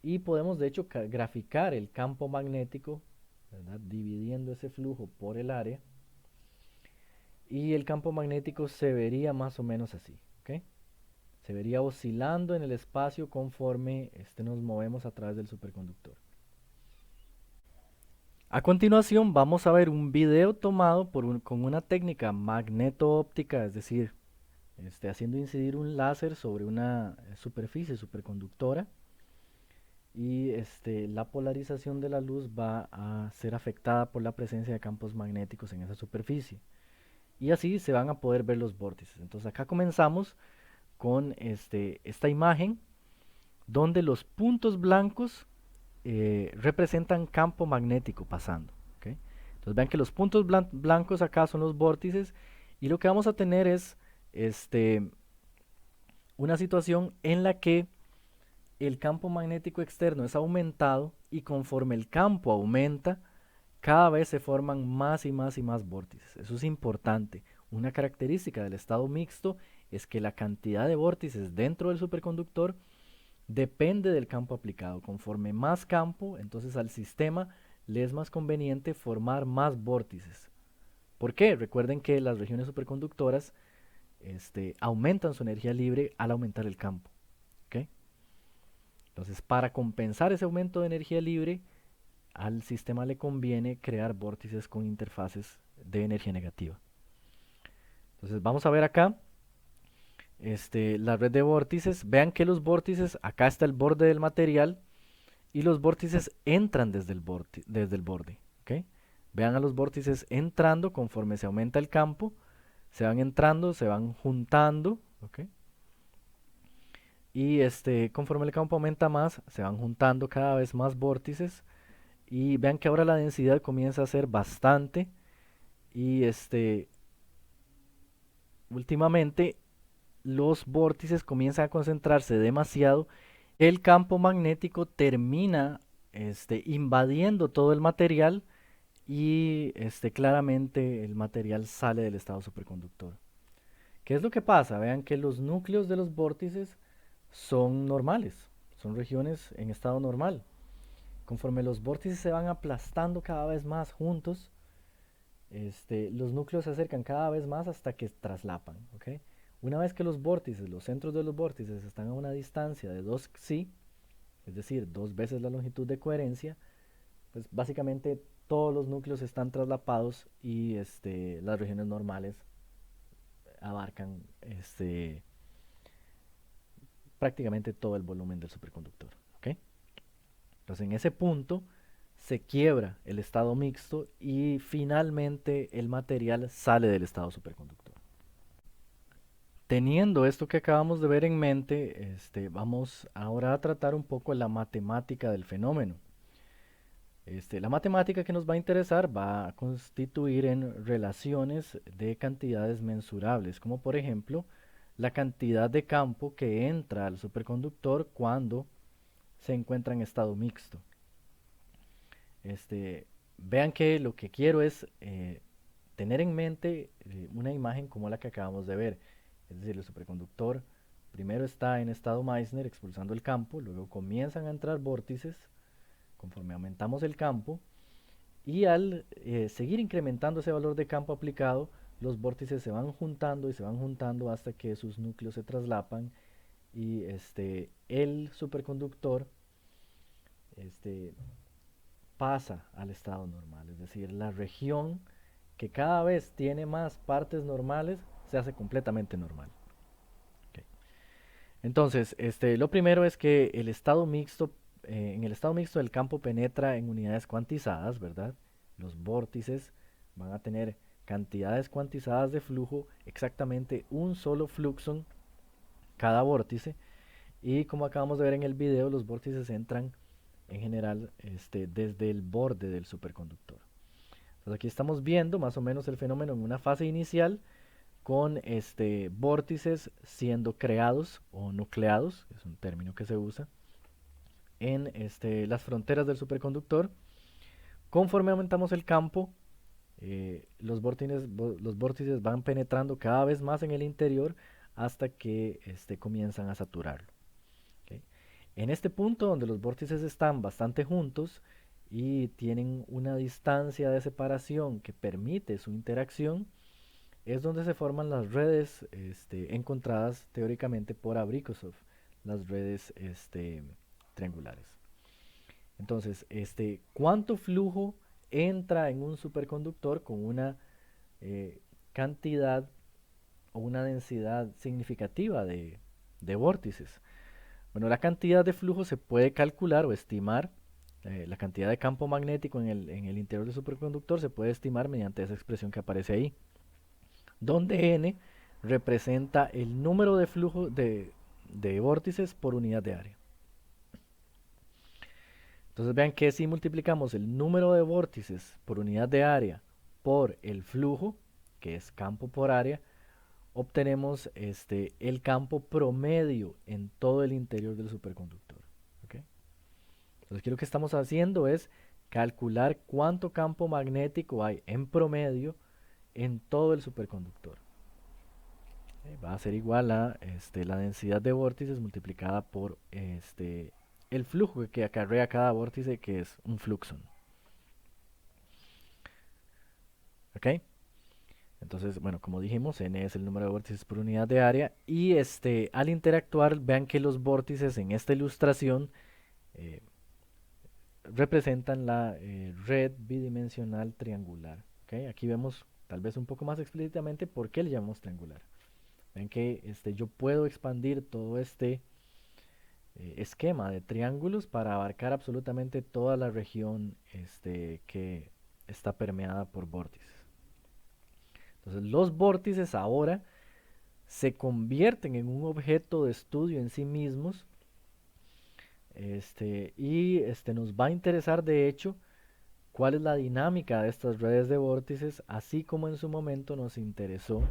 y podemos de hecho graficar el campo magnético, ¿verdad? Dividiendo ese flujo por el área, y el campo magnético se vería más o menos así, ¿okay? Se vería oscilando en el espacio conforme nos movemos a través del superconductor. A continuación vamos a ver un video tomado con una técnica magneto-óptica, es decir, haciendo incidir un láser sobre una superficie superconductora, y la polarización de la luz va a ser afectada por la presencia de campos magnéticos en esa superficie, y así se van a poder ver los vórtices. Entonces acá comenzamos con esta imagen donde los puntos blancos representan campo magnético pasando. ¿Okay? Entonces vean que los puntos blancos acá son los vórtices, y lo que vamos a tener es una situación en la que el campo magnético externo es aumentado, y conforme el campo aumenta, cada vez se forman más y más y más vórtices. Eso es importante. Una característica del estado mixto es que la cantidad de vórtices dentro del superconductor depende del campo aplicado. Conforme más campo, entonces al sistema le es más conveniente formar más vórtices. ¿Por qué? Recuerden que las regiones superconductoras aumentan su energía libre al aumentar el campo. ¿Okay? Entonces, para compensar ese aumento de energía libre, al sistema le conviene crear vórtices con interfaces de energía negativa. Entonces, vamos a ver acá la red de vórtices. Vean que los vórtices, acá está el borde del material, y los vórtices entran desde el borde. ¿Okay? Vean a los vórtices entrando conforme se aumenta el campo, se van entrando, se van juntando, ¿okay? Y conforme el campo aumenta más, se van juntando cada vez más vórtices, y vean que ahora la densidad comienza a ser bastante, y últimamente los vórtices comienzan a concentrarse demasiado, el campo magnético termina invadiendo todo el material y claramente el material sale del estado superconductor. ¿Qué es lo que pasa? Vean que los núcleos de los vórtices son normales, son regiones en estado normal. Conforme los vórtices se van aplastando cada vez más juntos, los núcleos se acercan cada vez más hasta que traslapan. ¿Ok? Una vez que los vórtices, los centros de los vórtices están a una distancia de 2 psi, es decir, 2 veces la longitud de coherencia, pues básicamente todos los núcleos están traslapados y las regiones normales abarcan prácticamente todo el volumen del superconductor. ¿Ok? Entonces en ese punto se quiebra el estado mixto y finalmente el material sale del estado superconductor. Teniendo esto que acabamos de ver en mente, vamos ahora a tratar un poco la matemática del fenómeno. La matemática que nos va a interesar va a constituir en relaciones de cantidades mensurables, como por ejemplo la cantidad de campo que entra al superconductor cuando se encuentra en estado mixto. Vean que lo que quiero es tener en mente una imagen como la que acabamos de ver. Es decir, el superconductor primero está en estado Meissner expulsando el campo, luego comienzan a entrar vórtices conforme aumentamos el campo y al seguir incrementando ese valor de campo aplicado, los vórtices se van juntando y se van juntando hasta que sus núcleos se traslapan y el superconductor este, pasa al estado normal, es decir, la región que cada vez tiene más partes normales se hace completamente normal. Okay. Entonces, lo primero es que el estado mixto, en el estado mixto el campo penetra en unidades cuantizadas, ¿verdad? Los vórtices van a tener cantidades cuantizadas de flujo, exactamente un solo fluxón cada vórtice, y como acabamos de ver en el video, los vórtices entran en general desde el borde del superconductor. Entonces aquí estamos viendo más o menos el fenómeno en una fase inicial con vórtices siendo creados o nucleados, es un término que se usa, en las fronteras del superconductor. Conforme aumentamos el campo, los vórtices van penetrando cada vez más en el interior hasta que comienzan a saturarlo. ¿Okay? En este punto donde los vórtices están bastante juntos y tienen una distancia de separación que permite su interacción, es donde se forman las redes encontradas teóricamente por Abrikosov, las redes triangulares. Entonces, ¿cuánto flujo entra en un superconductor con una cantidad o una densidad significativa de vórtices? Bueno, la cantidad de flujo se puede calcular o estimar. La cantidad de campo magnético en el interior del superconductor se puede estimar mediante esa expresión que aparece ahí, donde n representa el número de flujo de vórtices por unidad de área. Entonces vean que si multiplicamos el número de vórtices por unidad de área por el flujo, que es campo por área, obtenemos el campo promedio en todo el interior del superconductor. ¿Okay? Entonces aquí lo que estamos haciendo es calcular cuánto campo magnético hay en promedio en todo el superconductor. Va a ser igual a la densidad de vórtices multiplicada por el flujo que acarrea cada vórtice, que es un fluxón. ¿Ok? Entonces, bueno, como dijimos, n es el número de vórtices por unidad de área. Y al interactuar, vean que los vórtices en esta ilustración eh, representan la red bidimensional triangular. ¿Ok? Aquí vemos tal vez un poco más explícitamente por qué le llamamos triangular. Ven que yo puedo expandir todo esquema de triángulos para abarcar absolutamente toda la región que está permeada por vórtices. Entonces los vórtices ahora se convierten en un objeto de estudio en sí mismos y nos va a interesar de hecho cuál es la dinámica de estas redes de vórtices, así como en su momento nos interesó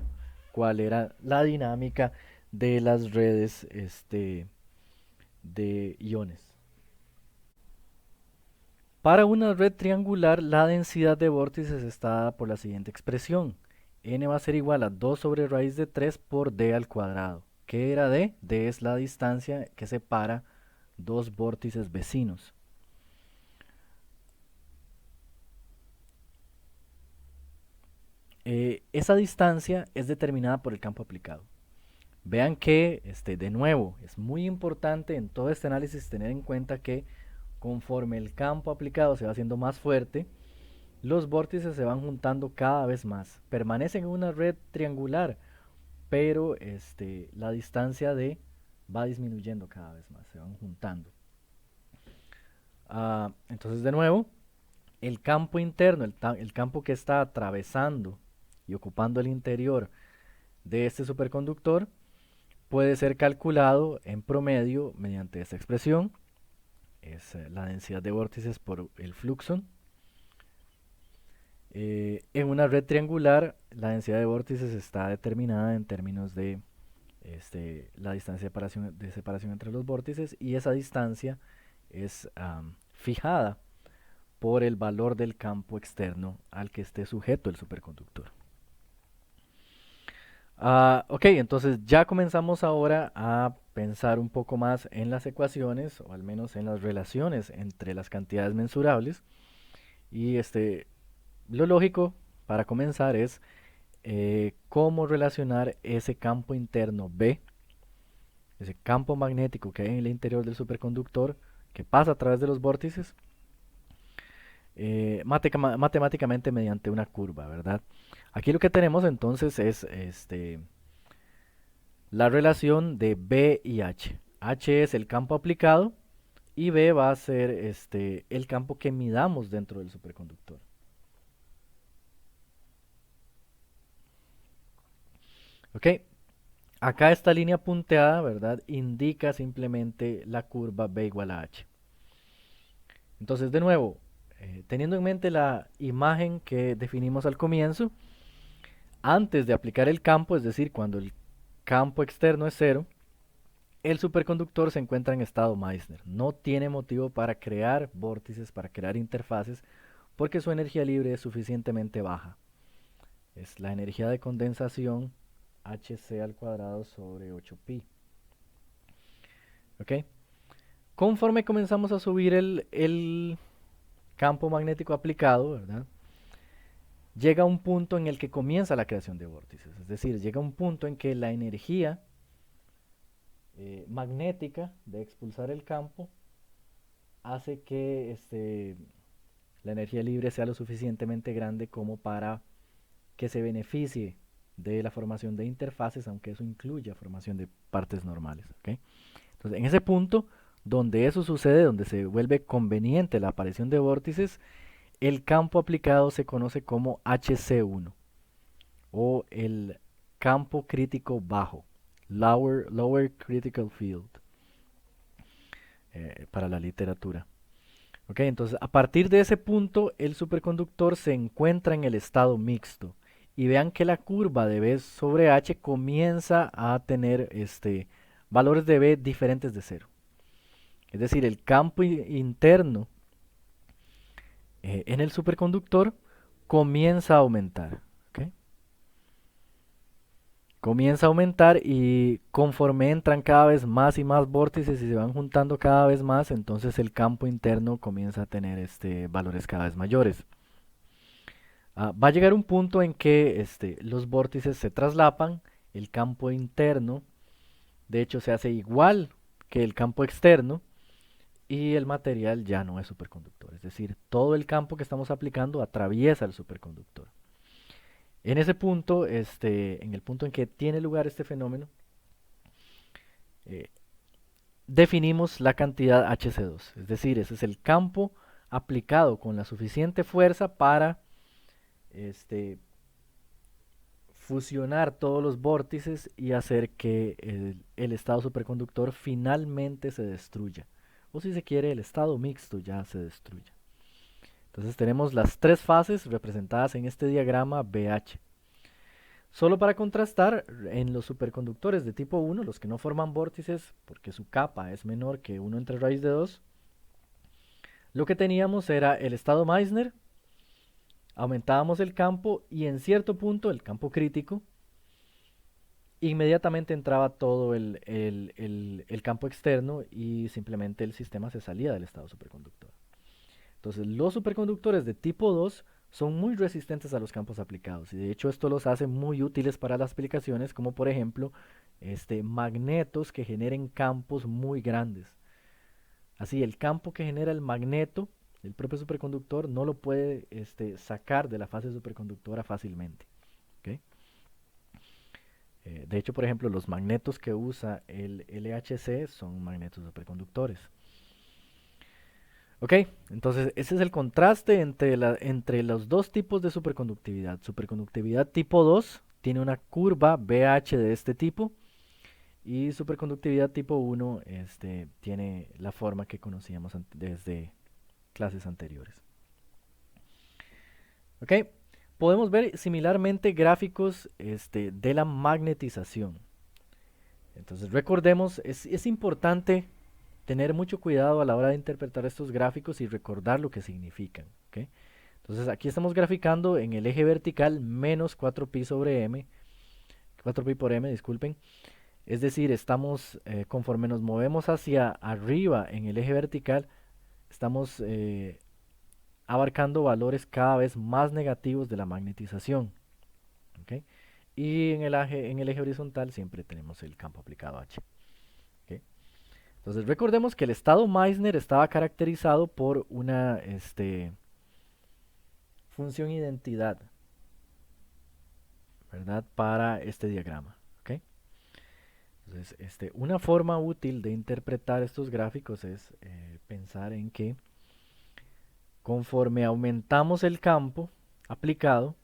cuál era la dinámica de las redes de iones. Para una red triangular, la densidad de vórtices está dada por la siguiente expresión. N va a ser igual a 2 sobre raíz de 3 por d al cuadrado. ¿Qué era d? D es la distancia que separa dos vórtices vecinos. Esa distancia es determinada por el campo aplicado. Vean que, de nuevo, es muy importante en todo este análisis tener en cuenta que conforme el campo aplicado se va haciendo más fuerte, los vórtices se van juntando cada vez más. Permanecen en una red triangular, pero la distancia de va disminuyendo cada vez más, se van juntando. Entonces, de nuevo, el campo interno, el campo que está atravesando y ocupando el interior de este superconductor, puede ser calculado en promedio mediante esta expresión. Es la densidad de vórtices por el fluxo. En una red triangular, la densidad de vórtices está determinada en términos de la distancia de separación entre los vórtices, y esa distancia es fijada por el valor del campo externo al que esté sujeto el superconductor. Ok, entonces ya comenzamos ahora a pensar un poco más en las ecuaciones, o al menos en las relaciones entre las cantidades mensurables. Y lo lógico para comenzar es cómo relacionar ese campo interno B, ese campo magnético que hay en el interior del superconductor, que pasa a través de los vórtices, matemáticamente mediante una curva, ¿verdad? Aquí lo que tenemos entonces es la relación de B y H. H es el campo aplicado y B va a ser el campo que midamos dentro del superconductor. Ok, acá esta línea punteada, ¿verdad? Indica simplemente la curva B igual a H. Entonces, de nuevo, teniendo en mente la imagen que definimos al comienzo, antes de aplicar el campo, es decir, cuando el campo externo es cero, el superconductor se encuentra en estado Meissner. No tiene motivo para crear vórtices, para crear interfaces, porque su energía libre es suficientemente baja. Es la energía de condensación Hc al cuadrado sobre 8pi. ¿Ok? Conforme comenzamos a subir el campo magnético aplicado, ¿verdad? Llega un punto en el que comienza la creación de vórtices. Es decir, llega un punto en que la energía magnética de expulsar el campo hace que la energía libre sea lo suficientemente grande como para que se beneficie de la formación de interfaces, aunque eso incluya formación de partes normales. ¿Okay? Entonces, en ese punto donde eso sucede, donde se vuelve conveniente la aparición de vórtices, el campo aplicado se conoce como HC1 o el campo crítico bajo, lower critical field, para la literatura. Okay, entonces, a partir de ese punto, el superconductor se encuentra en el estado mixto. Y vean que la curva de B sobre H comienza a tener valores de B diferentes de cero. Es decir, el campo interno en el superconductor comienza a aumentar. ¿Okay? Comienza a aumentar, y conforme entran cada vez más y más vórtices y se van juntando cada vez más, entonces el campo interno comienza a tener valores cada vez mayores. Va a llegar un punto en que los vórtices se traslapan, el campo interno de hecho se hace igual que el campo externo, y el material ya no es superconductor. Es decir, todo el campo que estamos aplicando atraviesa el superconductor. En ese punto, en el punto en que tiene lugar este fenómeno, eh, definimos la cantidad Hc2. Es decir, ese es el campo aplicado con la suficiente fuerza para fusionar todos los vórtices y hacer que el estado superconductor finalmente se destruya. O si se quiere, el estado mixto ya se destruya. Entonces tenemos las tres fases representadas en este diagrama BH. Solo para contrastar, en los superconductores de tipo 1, los que no forman vórtices porque su capa es menor que 1 entre raíz de 2, lo que teníamos era el estado Meissner, aumentábamos el campo y en cierto punto, el campo crítico, inmediatamente entraba todo el campo externo y simplemente el sistema se salía del estado superconductor. Entonces, los superconductores de tipo 2 son muy resistentes a los campos aplicados y de hecho esto los hace muy útiles para las aplicaciones como por ejemplo magnetos que generen campos muy grandes. Así, el campo que genera el magneto, el propio superconductor, no lo puede sacar de la fase superconductora fácilmente. ¿Ok? De hecho, por ejemplo, los magnetos que usa el LHC son magnetos superconductores. Ok, entonces ese es el contraste entre los dos tipos de superconductividad. Superconductividad tipo 2 tiene una curva BH de este tipo y superconductividad tipo 1 tiene la forma que conocíamos desde clases anteriores. Ok, podemos ver similarmente gráficos de la magnetización. Entonces recordemos, es importante tener mucho cuidado a la hora de interpretar estos gráficos y recordar lo que significan. ¿Ok? Entonces aquí estamos graficando en el eje vertical menos 4pi sobre m, 4pi por m, disculpen. Es decir, estamos, conforme nos movemos hacia arriba en el eje vertical, estamos abarcando valores cada vez más negativos de la magnetización. ¿Ok? Y en el eje horizontal siempre tenemos el campo aplicado H. ¿Ok? Entonces recordemos que el estado Meissner estaba caracterizado por una función identidad, ¿verdad? Para este diagrama. ¿Ok? Entonces, una forma útil de interpretar estos gráficos es pensar en que conforme aumentamos el campo aplicado,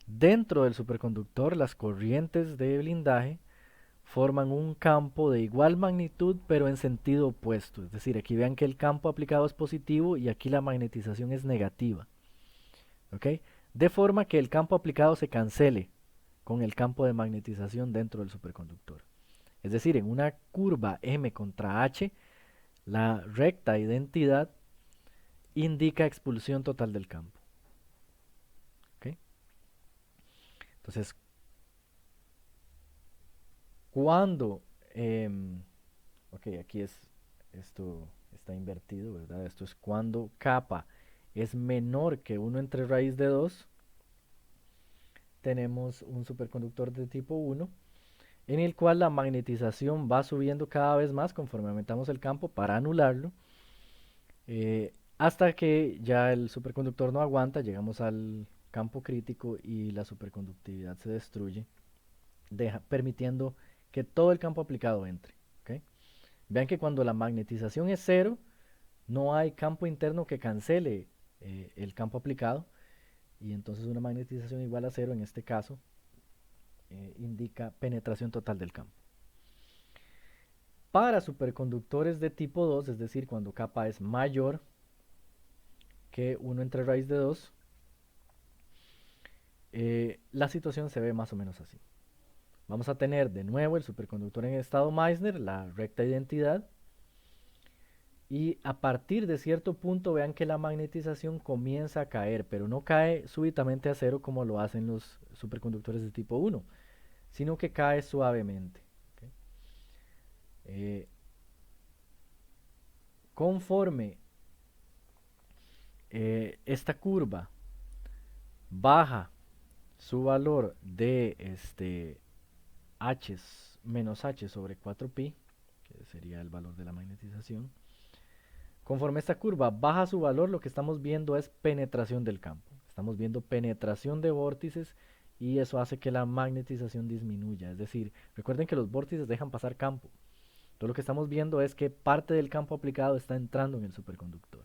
dentro del superconductor las corrientes de blindaje forman un campo de igual magnitud pero en sentido opuesto. Es decir, aquí vean que el campo aplicado es positivo y aquí la magnetización es negativa. ¿Ok? De forma que el campo aplicado se cancele con el campo de magnetización dentro del superconductor. Es decir, en una curva M contra H, la recta identidad indica expulsión total del campo. ¿Ok? Entonces, cuando... ok, aquí esto está invertido, ¿verdad? Esto es cuando kappa es menor que 1 entre raíz de 2, tenemos un superconductor de tipo 1 en el cual la magnetización va subiendo cada vez más conforme aumentamos el campo para anularlo, hasta que ya el superconductor no aguanta, llegamos al campo crítico y la superconductividad se destruye, permitiendo que todo el campo aplicado entre. ¿Ok? Vean que cuando la magnetización es cero, no hay campo interno que cancele el campo aplicado, y entonces una magnetización igual a cero en este caso indica penetración total del campo. Para superconductores de tipo 2, es decir, cuando kappa es mayor que 1 entre raíz de 2, la situación se ve más o menos así. Vamos a tener de nuevo el superconductor en estado Meissner, la recta identidad, y a partir de cierto punto vean que la magnetización comienza a caer, pero no cae súbitamente a cero como lo hacen los superconductores de tipo 1, sino que cae suavemente. ¿Ok? Eh, conforme esta curva baja su valor de h menos h sobre 4pi, que sería el valor de la magnetización, conforme esta curva baja su valor, lo que estamos viendo es penetración del campo. Estamos viendo penetración de vórtices y eso hace que la magnetización disminuya. Es decir, recuerden que los vórtices dejan pasar campo. Entonces lo que estamos viendo es que parte del campo aplicado está entrando en el superconductor.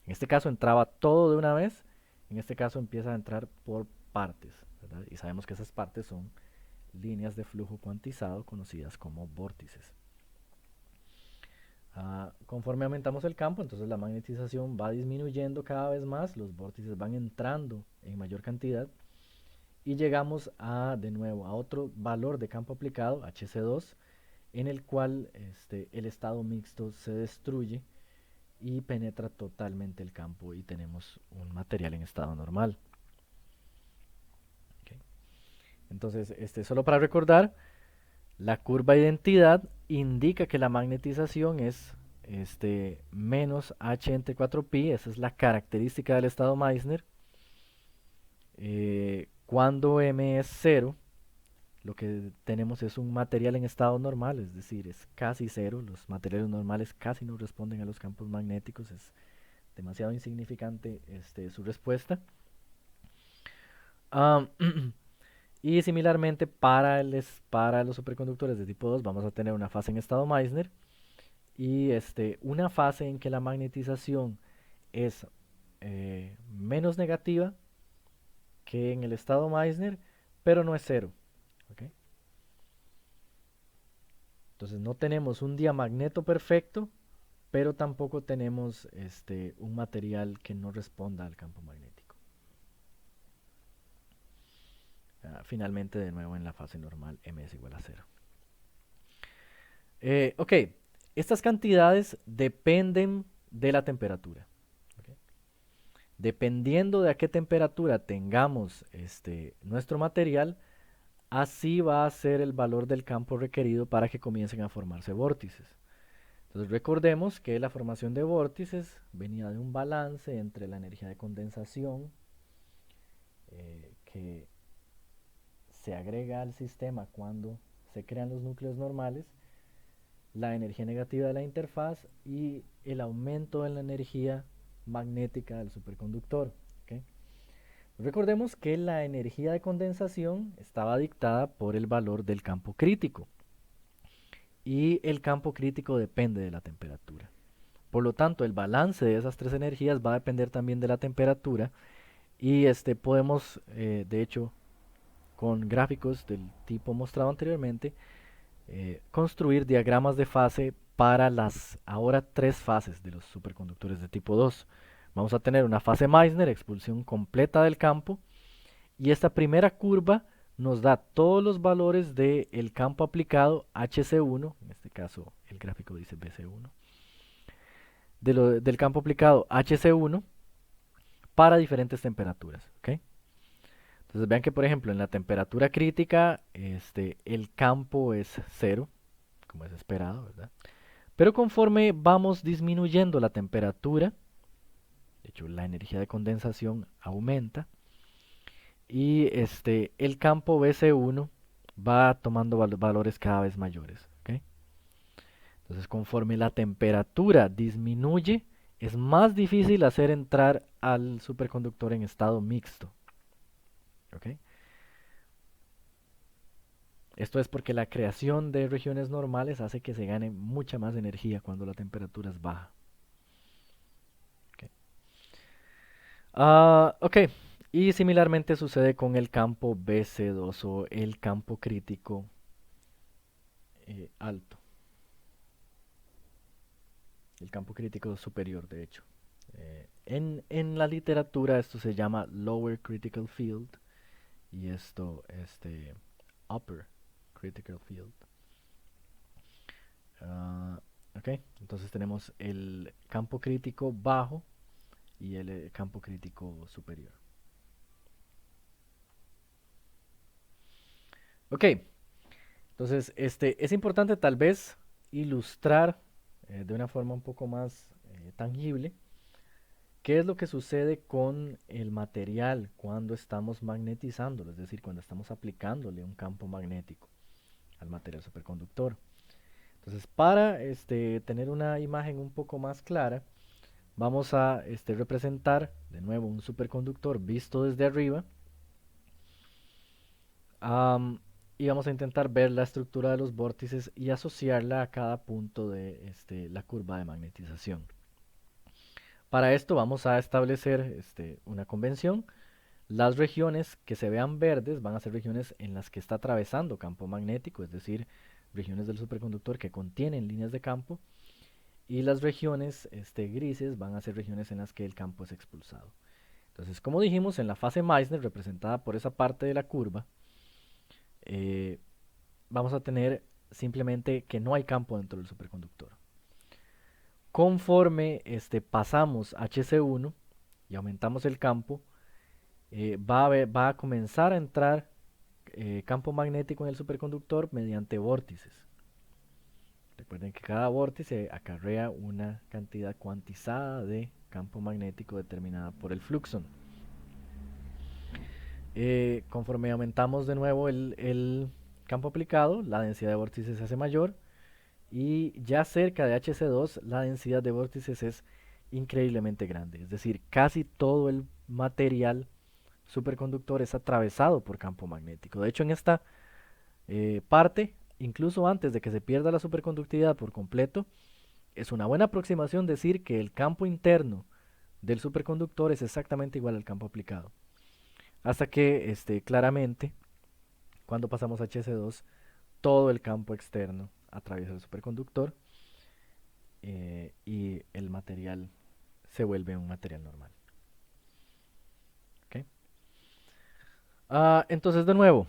En este caso entraba todo de una vez, en este caso empieza a entrar por partes, ¿verdad? Y sabemos que esas partes son líneas de flujo cuantizado conocidas como vórtices. Conforme aumentamos el campo, entonces la magnetización va disminuyendo cada vez más, los vórtices van entrando en mayor cantidad y llegamos de nuevo a otro valor de campo aplicado, HC2, en el cual el estado mixto se destruye y penetra totalmente el campo y tenemos un material en estado normal. Okay. Entonces, solo para recordar, la curva de identidad indica que la magnetización es menos H entre 4pi, esa es la característica del estado Meissner. Cuando M es 0, lo que tenemos es un material en estado normal, es decir, es casi cero. Los materiales normales casi no responden a los campos magnéticos, es demasiado insignificante su respuesta. Um, y similarmente para los superconductores de tipo 2 vamos a tener una fase en estado Meissner y una fase en que la magnetización es menos negativa que en el estado Meissner, pero no es cero. ¿Okay? Entonces no tenemos un diamagneto perfecto, pero tampoco tenemos un material que no responda al campo magnético. Finalmente, de nuevo en la fase normal, m es igual a 0. Ok, estas cantidades dependen de la temperatura. ¿Okay? Dependiendo de a qué temperatura tengamos nuestro material, así va a ser el valor del campo requerido para que comiencen a formarse vórtices. Entonces recordemos que la formación de vórtices venía de un balance entre la energía de condensación que se agrega al sistema cuando se crean los núcleos normales, la energía negativa de la interfaz y el aumento en la energía magnética del superconductor. ¿Okay? Recordemos que la energía de condensación estaba dictada por el valor del campo crítico y el campo crítico depende de la temperatura. Por lo tanto, el balance de esas tres energías va a depender también de la temperatura y podemos, de hecho, con gráficos del tipo mostrado anteriormente, construir diagramas de fase para las ahora tres fases de los superconductores de tipo 2. Vamos a tener una fase Meissner, expulsión completa del campo, y esta primera curva nos da todos los valores del campo aplicado HC1, en este caso el gráfico dice BC1, del campo aplicado HC1 para diferentes temperaturas. ¿Okay? Entonces vean que por ejemplo en la temperatura crítica el campo es 0, como es esperado, ¿verdad? Pero conforme vamos disminuyendo la temperatura, de hecho la energía de condensación aumenta y el campo BC1 va tomando valores cada vez mayores. ¿Okay? Entonces conforme la temperatura disminuye, es más difícil hacer entrar al superconductor en estado mixto. ¿Okay? Esto es porque la creación de regiones normales hace que se gane mucha más energía cuando la temperatura es baja. Okay. Ok, y similarmente sucede con el campo BC2 o el campo crítico alto. El campo crítico superior, de hecho. En la literatura esto se llama Lower Critical Field y esto, Upper Critical Field. Ok, entonces tenemos el campo crítico bajo y el campo crítico superior. Ok, entonces es importante tal vez ilustrar de una forma un poco más tangible qué es lo que sucede con el material cuando estamos magnetizándolo, es decir, cuando estamos aplicándole un campo magnético al material superconductor. Entonces, para tener una imagen un poco más clara, vamos a representar de nuevo un superconductor visto desde arriba. Um, y vamos a intentar ver la estructura de los vórtices y asociarla a cada punto de la curva de magnetización. Para esto vamos a establecer una convención. Las regiones que se vean verdes van a ser regiones en las que está atravesando campo magnético, es decir, regiones del superconductor que contienen líneas de campo. Y las regiones grises van a ser regiones en las que el campo es expulsado. Entonces, como dijimos, en la fase Meissner, representada por esa parte de la curva, eh, vamos a tener simplemente que no hay campo dentro del superconductor. Conforme pasamos HC1 y aumentamos el campo, va a comenzar a entrar campo magnético en el superconductor mediante vórtices. Recuerden que cada vórtice acarrea una cantidad cuantizada de campo magnético determinada por el fluxón. Conforme aumentamos de nuevo el campo aplicado, la densidad de vórtices se hace mayor y ya cerca de HC2 la densidad de vórtices es increíblemente grande. Es decir, casi todo el material superconductor es atravesado por campo magnético. De hecho, en esta parte, incluso antes de que se pierda la superconductividad por completo, es una buena aproximación decir que el campo interno del superconductor es exactamente igual al campo aplicado. Hasta que claramente, cuando pasamos a HC2, todo el campo externo atraviesa el superconductor y el material se vuelve un material normal. ¿Okay? Entonces, de nuevo,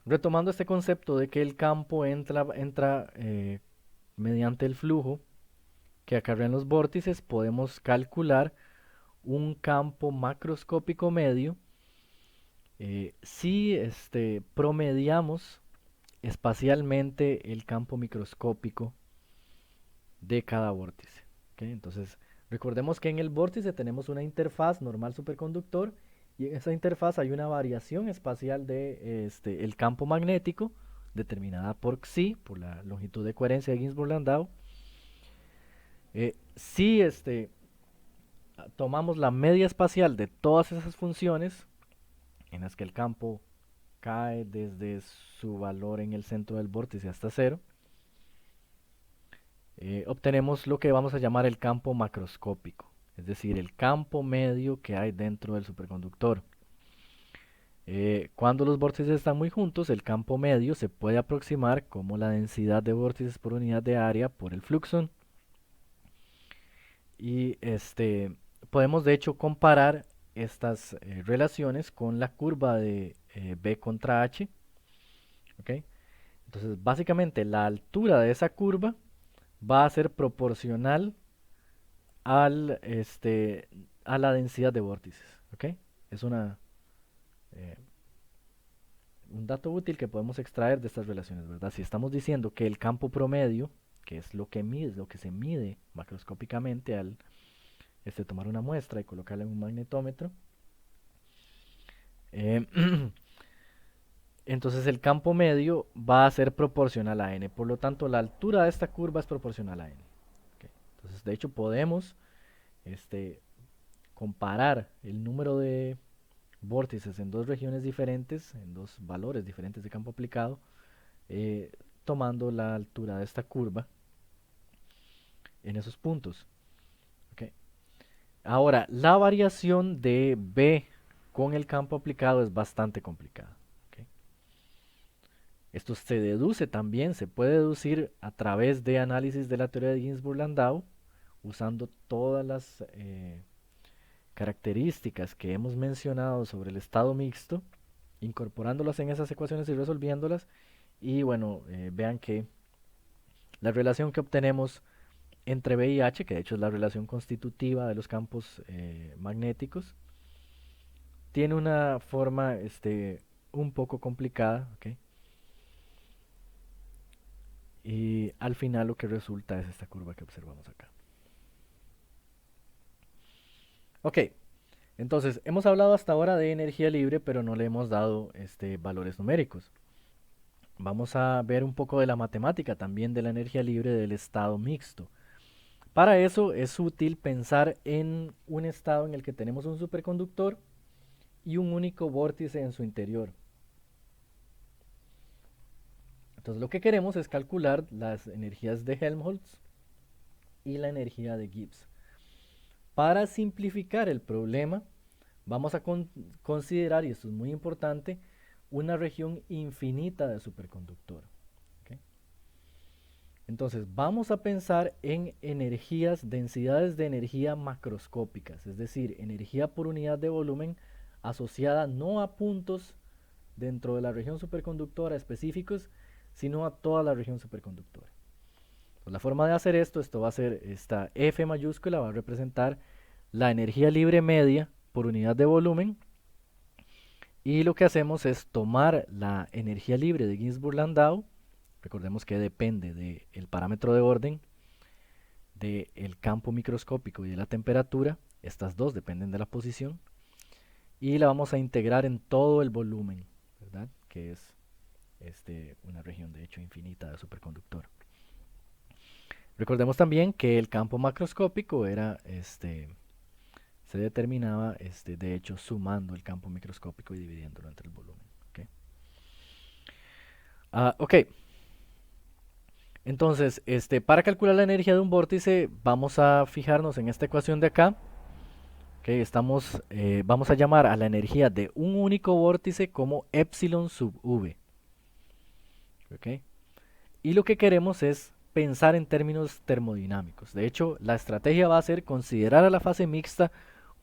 retomando este concepto de que el campo entra mediante el flujo que acarrean los vórtices, podemos calcular un campo macroscópico medio si promediamos espacialmente el campo microscópico de cada vórtice. ¿Okay? Entonces, recordemos que en el vórtice tenemos una interfaz normal superconductor y en esa interfaz hay una variación espacial de el campo magnético determinada por Xi, por la longitud de coherencia de Ginzburg-Landau. Si tomamos la media espacial de todas esas funciones en las que el campo cae desde su valor en el centro del vórtice hasta cero, obtenemos lo que vamos a llamar el campo macroscópico, es decir, el campo medio que hay dentro del superconductor. Cuando los vórtices están muy juntos, el campo medio se puede aproximar como la densidad de vórtices por unidad de área por el fluxón. Y podemos de hecho comparar estas relaciones con la curva de B contra H. ¿Okay? Entonces, básicamente la altura de esa curva va a ser proporcional al, a la densidad de vórtices. ¿Okay? Es eh, un dato útil que podemos extraer de estas relaciones, ¿verdad? Si estamos diciendo que el campo promedio, que es lo que mide, lo que se mide macroscópicamente al tomar una muestra y colocarla en un magnetómetro, eh, entonces el campo medio va a ser proporcional a n. Por lo tanto, la altura de esta curva es proporcional a n. Okay. Entonces, de hecho, podemos comparar el número de vórtices en dos regiones diferentes, en dos valores diferentes de campo aplicado, tomando la altura de esta curva en esos puntos. Okay. Ahora, la variación de B con el campo aplicado es bastante complicada. Okay. Esto se deduce también, se puede deducir a través de análisis de la teoría de Ginzburg-Landau, usando todas las características que hemos mencionado sobre el estado mixto, incorporándolas en esas ecuaciones y resolviéndolas. Y bueno, vean que la relación que obtenemos entre B y H, que de hecho es la relación constitutiva de los campos magnéticos, tiene una forma un poco complicada, ¿okay? Y al final lo que resulta es esta curva que observamos acá. Ok, entonces hemos hablado hasta ahora de energía libre, pero no le hemos dado valores numéricos. Vamos a ver un poco de la matemática también de la energía libre del estado mixto. Para eso es útil pensar en un estado en el que tenemos un superconductor y un único vórtice en su interior. Entonces lo que queremos es calcular las energías de Helmholtz y la energía de Gibbs. Para simplificar el problema, vamos a considerar, y esto es muy importante, una región infinita de superconductor. ¿Okay? Entonces, vamos a pensar en energías, densidades de energía macroscópicas, es decir, energía por unidad de volumen asociada no a puntos dentro de la región superconductora específicos, sino a toda la región superconductora. Pues la forma de hacer esto va a ser, esta F mayúscula va a representar la energía libre media por unidad de volumen, y lo que hacemos es tomar la energía libre de Ginzburg-Landau. Recordemos que depende del parámetro de orden, del campo microscópico y de la temperatura. Estas dos dependen de la posición. Y la vamos a integrar en todo el volumen, ¿verdad? Que es una región de hecho infinita de superconductor. Recordemos también que el campo macroscópico era se determinaba de hecho sumando el campo microscópico y dividiéndolo entre el volumen. ¿Okay? Ok. Entonces, para calcular la energía de un vórtice, vamos a fijarnos en esta ecuación de acá. Okay, vamos a llamar a la energía de un único vórtice como epsilon sub v. Okay. Y lo que queremos es pensar en términos termodinámicos. De hecho, la estrategia va a ser considerar a la fase mixta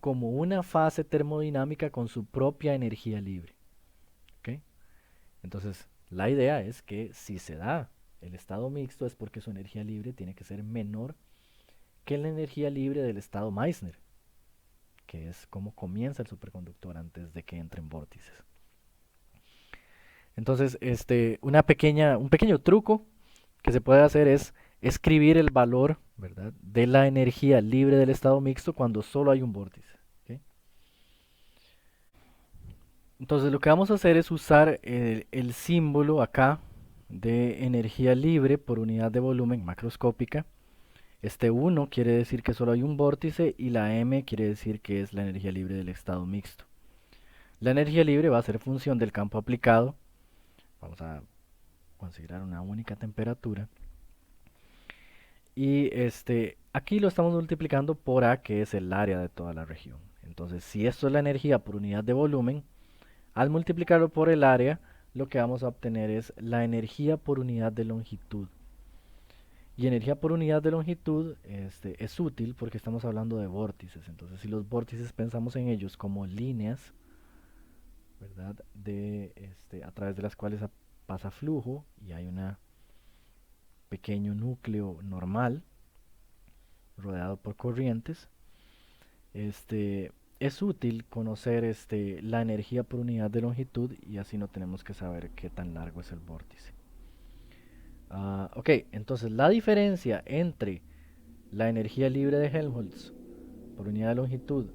como una fase termodinámica con su propia energía libre. Okay. Entonces, la idea es que si se da el estado mixto es porque su energía libre tiene que ser menor que la energía libre del estado Meissner, que es como comienza el superconductor antes de que entre en vórtices. Entonces, un pequeño truco que se puede hacer es escribir el valor, ¿verdad?, de la energía libre del estado mixto cuando solo hay un vórtice. ¿Okay? Entonces, lo que vamos a hacer es usar el símbolo acá de energía libre por unidad de volumen macroscópica. Este 1 quiere decir que solo hay un vórtice y la m quiere decir que es la energía libre del estado mixto. La energía libre va a ser función del campo aplicado. Vamos a considerar una única temperatura. Y aquí lo estamos multiplicando por A, que es el área de toda la región. Entonces, si esto es la energía por unidad de volumen, al multiplicarlo por el área, lo que vamos a obtener es la energía por unidad de longitud. Y energía por unidad de longitud es útil porque estamos hablando de vórtices. Entonces, si los vórtices pensamos en ellos como líneas, ¿verdad?, a través de las cuales pasa flujo y hay un pequeño núcleo normal rodeado por corrientes, es útil conocer la energía por unidad de longitud y así no tenemos que saber qué tan largo es el vórtice. Ok, entonces la diferencia entre la energía libre de Helmholtz por unidad de longitud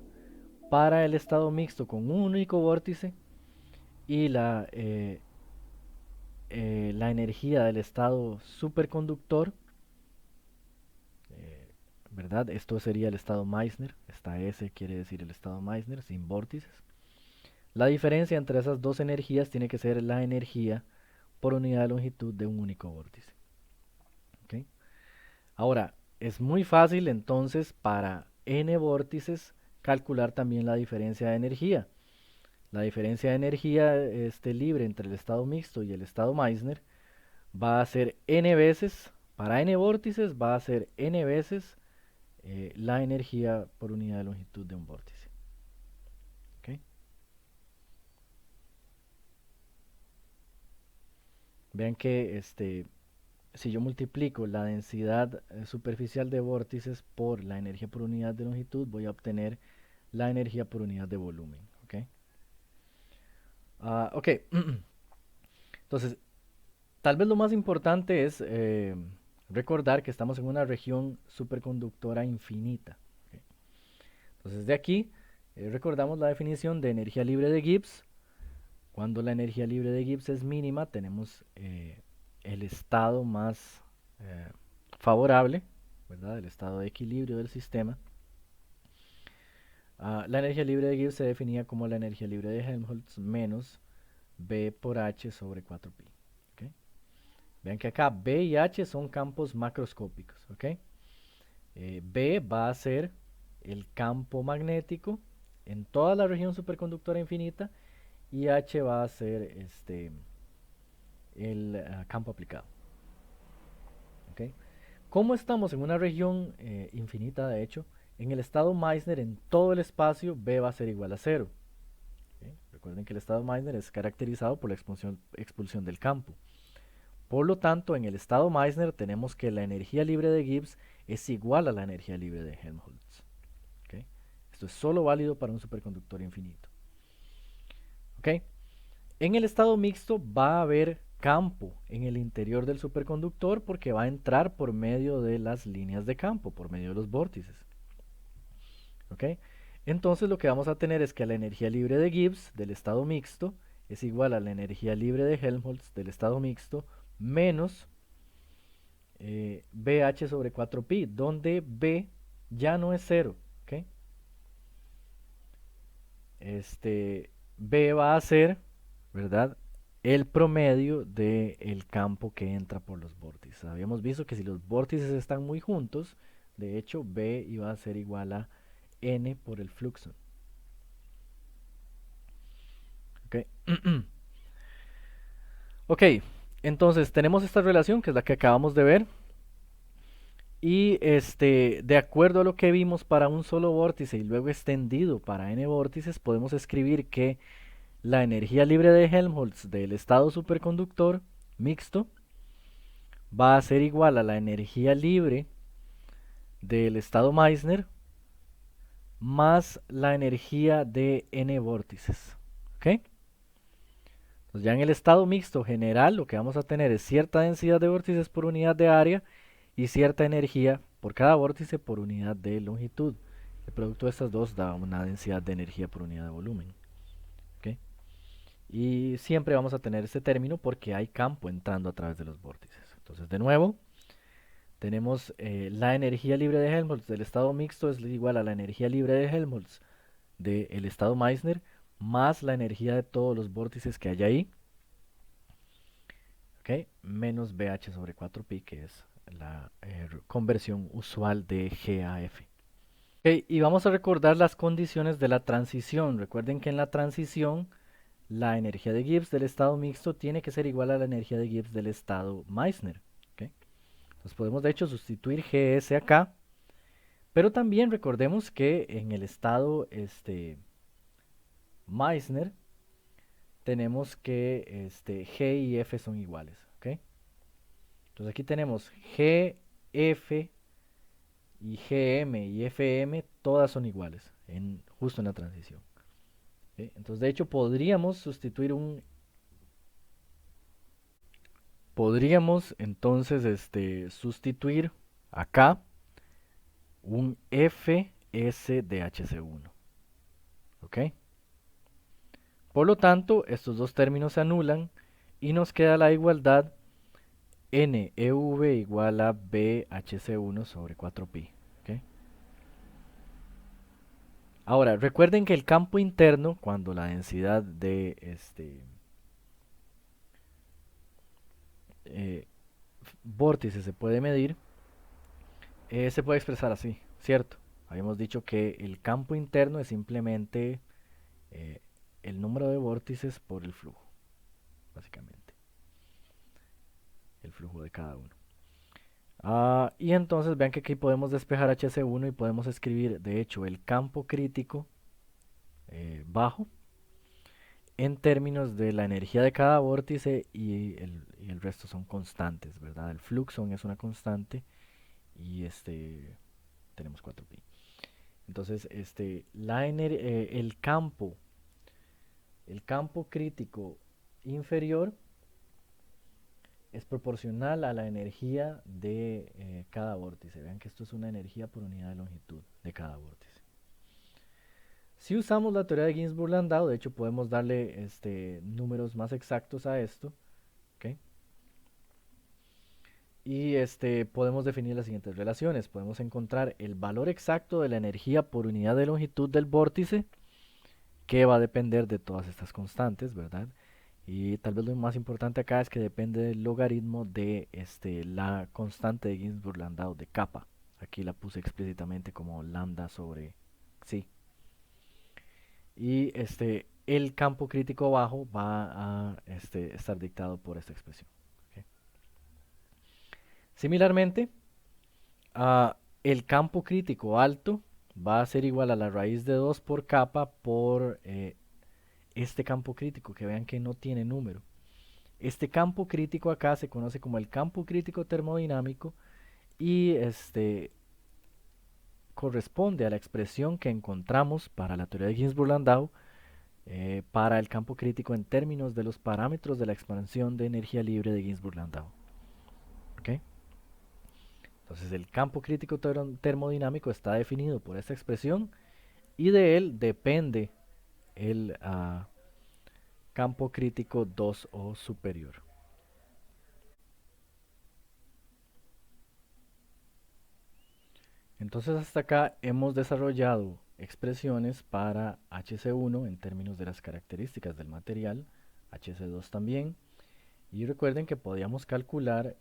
para el estado mixto con un único vórtice y la energía del estado superconductor, ¿verdad? Esto sería el estado Meissner. Esta S quiere decir el estado Meissner sin vórtices. La diferencia entre esas dos energías tiene que ser la energía por unidad de longitud de un único vórtice. ¿Okay? Ahora, es muy fácil entonces para n vórtices calcular también la diferencia de energía. La diferencia de energía libre entre el estado mixto y el estado Meissner va a ser n veces, para n vórtices va a ser n veces la energía por unidad de longitud de un vórtice. ¿Okay? Vean que si yo multiplico la densidad superficial de vórtices por la energía por unidad de longitud, voy a obtener la energía por unidad de volumen. ¿Okay? Ok. Entonces, tal vez lo más importante es recordar que estamos en una región superconductora infinita. ¿Okay? Entonces, de aquí recordamos la definición de energía libre de Gibbs. Cuando la energía libre de Gibbs es mínima, tenemos el estado más favorable, ¿verdad?, el estado de equilibrio del sistema. La energía libre de Gibbs se definía como la energía libre de Helmholtz menos B por H sobre 4pi. ¿Okay? Vean que acá B y H son campos macroscópicos. ¿Okay? B va a ser el campo magnético en toda la región superconductora infinita y H va a ser el campo aplicado. ¿Okay? Como estamos en una región infinita, de hecho, en el estado Meissner, en todo el espacio, B va a ser igual a cero. ¿Ok? Recuerden que el estado Meissner es caracterizado por la expulsión del campo. Por lo tanto, en el estado Meissner tenemos que la energía libre de Gibbs es igual a la energía libre de Helmholtz. ¿Ok? Esto es solo válido para un superconductor infinito. ¿Ok? En el estado mixto va a haber campo en el interior del superconductor porque va a entrar por medio de las líneas de campo, por medio de los vórtices. ¿Ok? Entonces lo que vamos a tener es que la energía libre de Gibbs del estado mixto es igual a la energía libre de Helmholtz del estado mixto menos BH sobre 4pi, donde B ya no es cero. ¿Ok? B va a ser, ¿verdad? El promedio del campo que entra por los vórtices. Habíamos visto que si los vórtices están muy juntos, de hecho B iba a ser igual a N por el fluxo. ¿Ok? Ok, entonces tenemos esta relación que es la que acabamos de ver. Y de acuerdo a lo que vimos para un solo vórtice y luego extendido para n vórtices, podemos escribir que la energía libre de Helmholtz del estado superconductor mixto va a ser igual a la energía libre del estado Meissner más la energía de n vórtices. ¿Ok? Entonces ya en el estado mixto general lo que vamos a tener es cierta densidad de vórtices por unidad de área y cierta energía por cada vórtice por unidad de longitud. El producto de estas dos da una densidad de energía por unidad de volumen. ¿Ok? Y siempre vamos a tener este término porque hay campo entrando a través de los vórtices. Entonces, de nuevo, tenemos la energía libre de Helmholtz del estado mixto es igual a la energía libre de Helmholtz del estado Meissner más la energía de todos los vórtices que hay ahí, ¿ok? Menos BH sobre 4pi, que es la conversión usual de G a F. Ok, y vamos a recordar las condiciones de la transición. Recuerden que en la transición la energía de Gibbs del estado mixto tiene que ser igual a la energía de Gibbs del estado Meissner. ¿Ok? Entonces podemos de hecho sustituir GS acá, pero también recordemos que en el estado Meissner tenemos que G y F son iguales. ¿Ok? Entonces aquí tenemos G, F y GM y FM, todas son iguales, justo en la transición. ¿Ok? Entonces de hecho podríamos entonces sustituir acá un FSDHC1. ¿Ok? Por lo tanto, estos dos términos se anulan y nos queda la igualdad NEV igual a BHC1 sobre 4pi. ¿Ok? Ahora, recuerden que el campo interno, cuando la densidad de eh, vórtice se puede medir, se puede expresar así, ¿cierto? Habíamos dicho que el campo interno es simplemente eh, el número de vórtices por el flujo, básicamente. El flujo de cada uno. Y entonces vean que aquí podemos despejar HC1 y podemos escribir, de hecho, el campo crítico bajo en términos de la energía de cada vórtice y el resto son constantes, ¿verdad? El fluxón es una constante y tenemos 4pi. Entonces, el campo crítico inferior es proporcional a la energía de cada vórtice. Vean que esto es una energía por unidad de longitud de cada vórtice. Si usamos la teoría de Ginzburg-Landau, de hecho podemos darle números más exactos a esto. ¿Okay? Y podemos definir las siguientes relaciones. Podemos encontrar el valor exacto de la energía por unidad de longitud del vórtice, que va a depender de todas estas constantes, ¿verdad? Y tal vez lo más importante acá es que depende del logaritmo de la constante de Ginzburg-Landau de kappa. Aquí la puse explícitamente como lambda sobre sí. Y el campo crítico bajo va a estar dictado por esta expresión. ¿Ok? Similarmente, El campo crítico alto va a ser igual a la raíz de 2 por capa por este campo crítico, que vean que no tiene número. Este campo crítico acá se conoce como el campo crítico termodinámico y corresponde a la expresión que encontramos para la teoría de Ginzburg-Landau para el campo crítico en términos de los parámetros de la expansión de energía libre de Ginzburg-Landau. ¿Ok? Entonces el campo crítico termodinámico está definido por esta expresión y de él depende el campo crítico 2 o superior. Entonces hasta acá hemos desarrollado expresiones para HC1 en términos de las características del material, HC2 también, y recuerden que podíamos calcular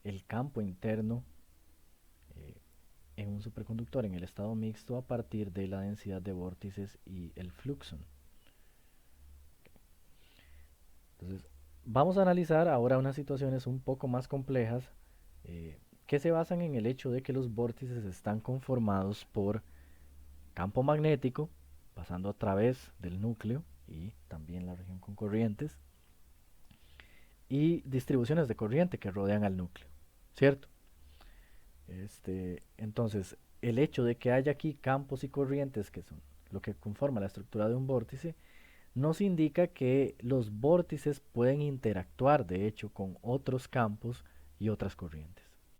el campo interno eh, en un superconductor en el estado mixto a partir de la densidad de vórtices y el fluxón. Entonces, vamos a analizar ahora unas situaciones un poco más complejas que se basan en el hecho de que los vórtices están conformados por campo magnético, pasando a través del núcleo y también la región con corrientes, y distribuciones de corriente que rodean al núcleo, ¿cierto? Entonces, el hecho de que haya aquí campos y corrientes, que son lo que conforma la estructura de un vórtice, nos indica que los vórtices pueden interactuar, de hecho, con otros campos y otras corrientes.